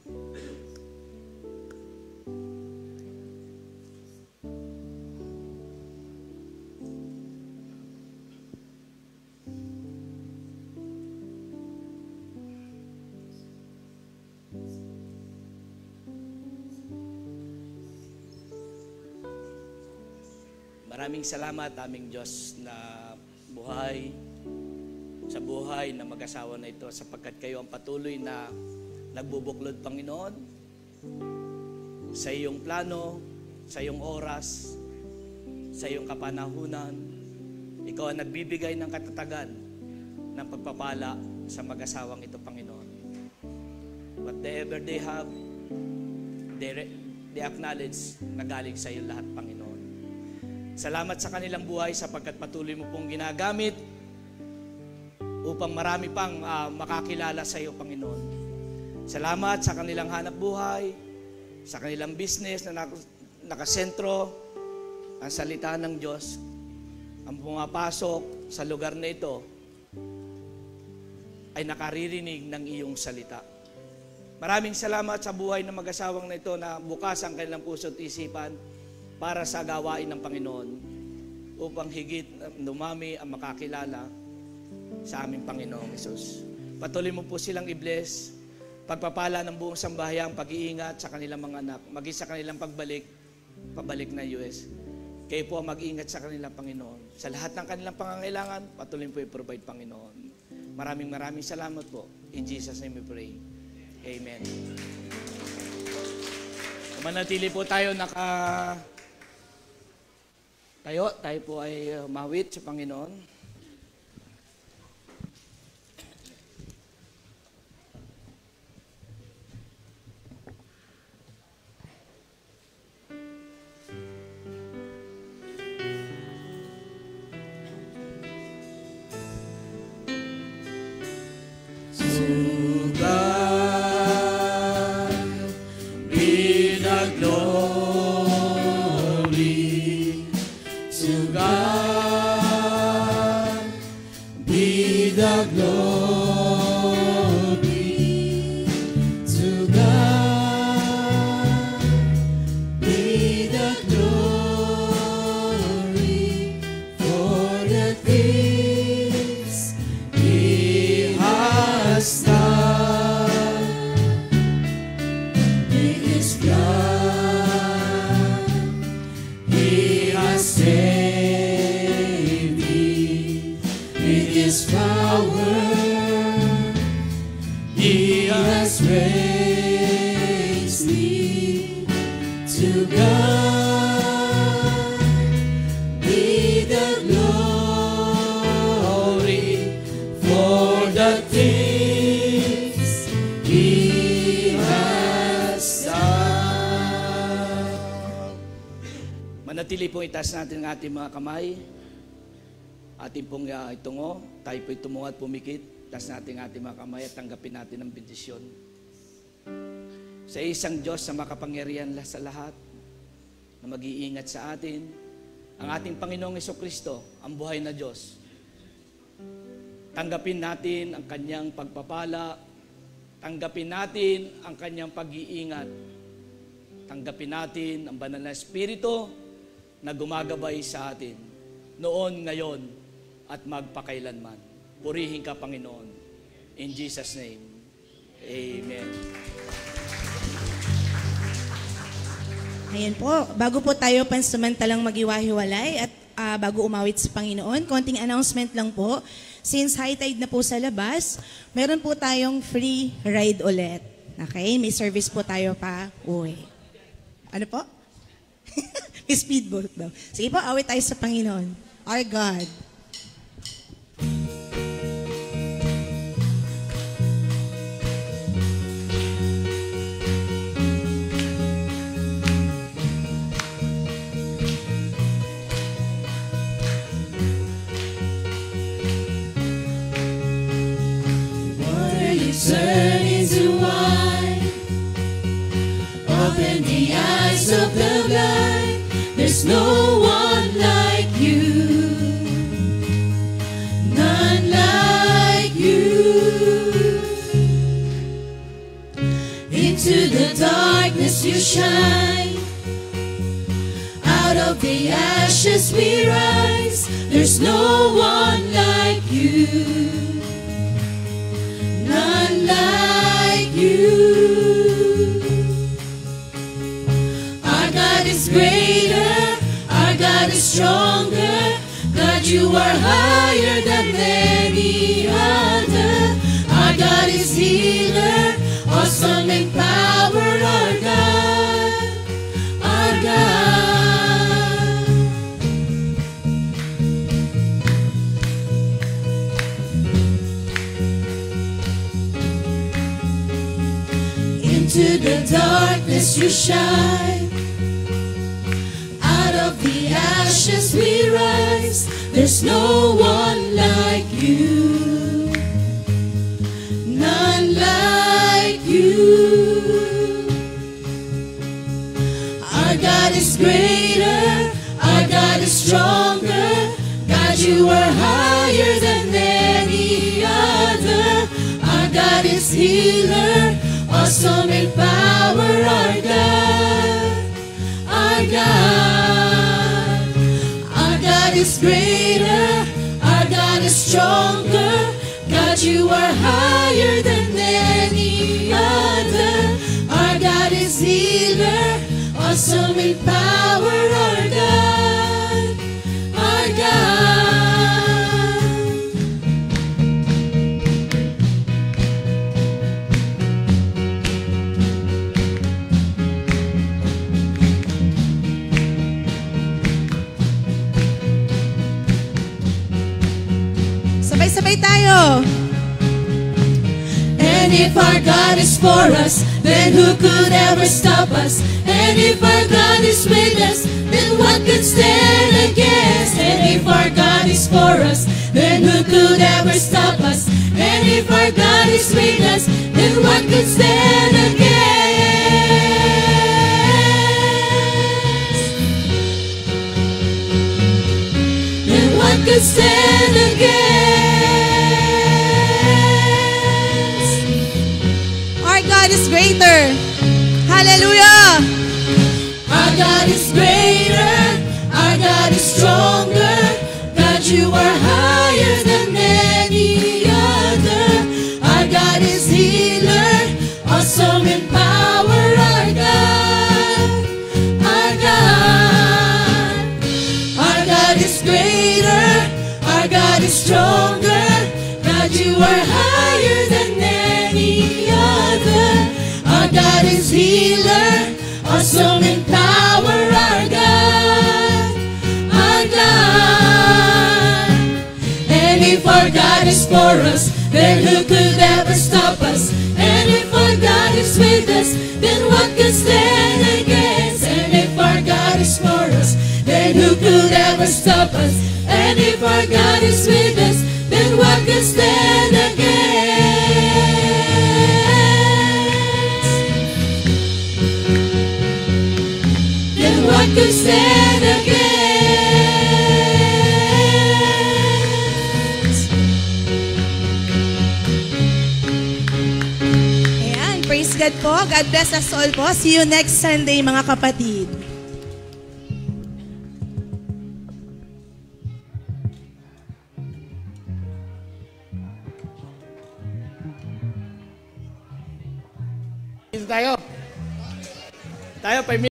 Maraming salamat aming Diyos na buhay, sa buhay na mag-asawa na ito sapagkat kayo ang patuloy na nagbubuklod, Panginoon, sa iyong plano, sa iyong oras, sa iyong kapanahunan. Ikaw ang nagbibigay ng katatagan ng pagpapala sa mag-asawang ito, Panginoon. Whatever they have, they acknowledge na galing sa iyo lahat, Panginoon. Salamat sa kanilang buhay sapagkat patuloy mo pong ginagamit upang marami pang makakilala sa iyo, Panginoon. Salamat sa kanilang hanap buhay, sa kanilang business na nakasentro ang salita ng Diyos. Ang pumapasok sa lugar na ito ay nakaririnig ng iyong salita. Maraming salamat sa buhay ng mag-asawang na ito na bukas ang kanilang puso at isipan para sa gawain ng Panginoon upang higit dumami ang makakilala sa aming Panginoong Hesus. Patuloy mo po silang i-bless, pagpapala ng buong sambahayan, pag-iingat sa kanilang mga anak, maging sa kanilang pabalik na US. Kayo po mag-ingat sa kanilang Panginoon. Sa lahat ng kanilang pangangailangan, patuloy po i-provide, Panginoon. Maraming salamat po. In Jesus' name we pray. Amen. Manatili po tayo tayo po ay humawit sa Panginoon. To God He has raised me to God. Be the glory for the things He has done. Manatili pong itaas natin ang ating mga kamay. Ating pong itungo. Tayo po'y tumungo at pumikit. Taas natin ang ating mga kamay at tanggapin natin ang bendisyon. Sa isang Diyos na makapangyarihan sa lahat, na mag-iingat sa atin, ang ating Panginoong Jesucristo, ang buhay na Diyos. Tanggapin natin ang Kanyang pagpapala, tanggapin natin ang Kanyang pag-iingat, tanggapin natin ang banal na Espiritu na gumagabay sa atin, noon, ngayon, at magpakailanman. Purihin ka, Panginoon. In Jesus' name, Amen. Ayan po, bago po tayo pansamantalang magiwahiwalay at bago umawit sa Panginoon, konting announcement lang po. Since high tide na po sa labas, meron po tayong free ride ulit. Okay? May service po tayo pa uwi. Ano po? May speedboat daw. Sige po, awit tayo sa Panginoon. Our God. Turn into wine, open the eyes of the blind. There's no one like you, none like you. Into the darkness you shine, out of the ashes we rise. There's no one like you, none like you. Our God is greater, our God is stronger. God, you are higher than any other. Our God is healer, awesome in power. Our God, our God. Into the darkness you shine, out of the ashes we rise. There's no one like you, none like you. Our God is greater, our God is stronger. God, you are higher than any other. Our God is healer, awesome in power. Our God, our God. Our God is greater, our God is stronger. God, you are higher than any other. Our God is healer, awesome in power. Our God, our God. Sabay-sabay tayo. And if our God is for us, then who could ever stop us? And if our God is with us, then what could stand against? And if our God is for us, then who could ever stop us? And if our God is with us, then what could stand against? Then what could stand against? Our God is greater. Hallelujah! Our God is greater, our God is stronger. God, you are higher than any other. Our God is healer, awesome in power. Our God, our God. Our God is greater, our God is stronger. God, you are higher than any for us, then who could ever stop us? And if our God is with us, then what can stand against? And if our God is for us, then who could ever stop us? And if our God is with us, then what can stand against? Then what can stand against? Ayan, praise God po. God bless us all po. See you next Sunday, mga kapatid. Tayo. 5 minutes.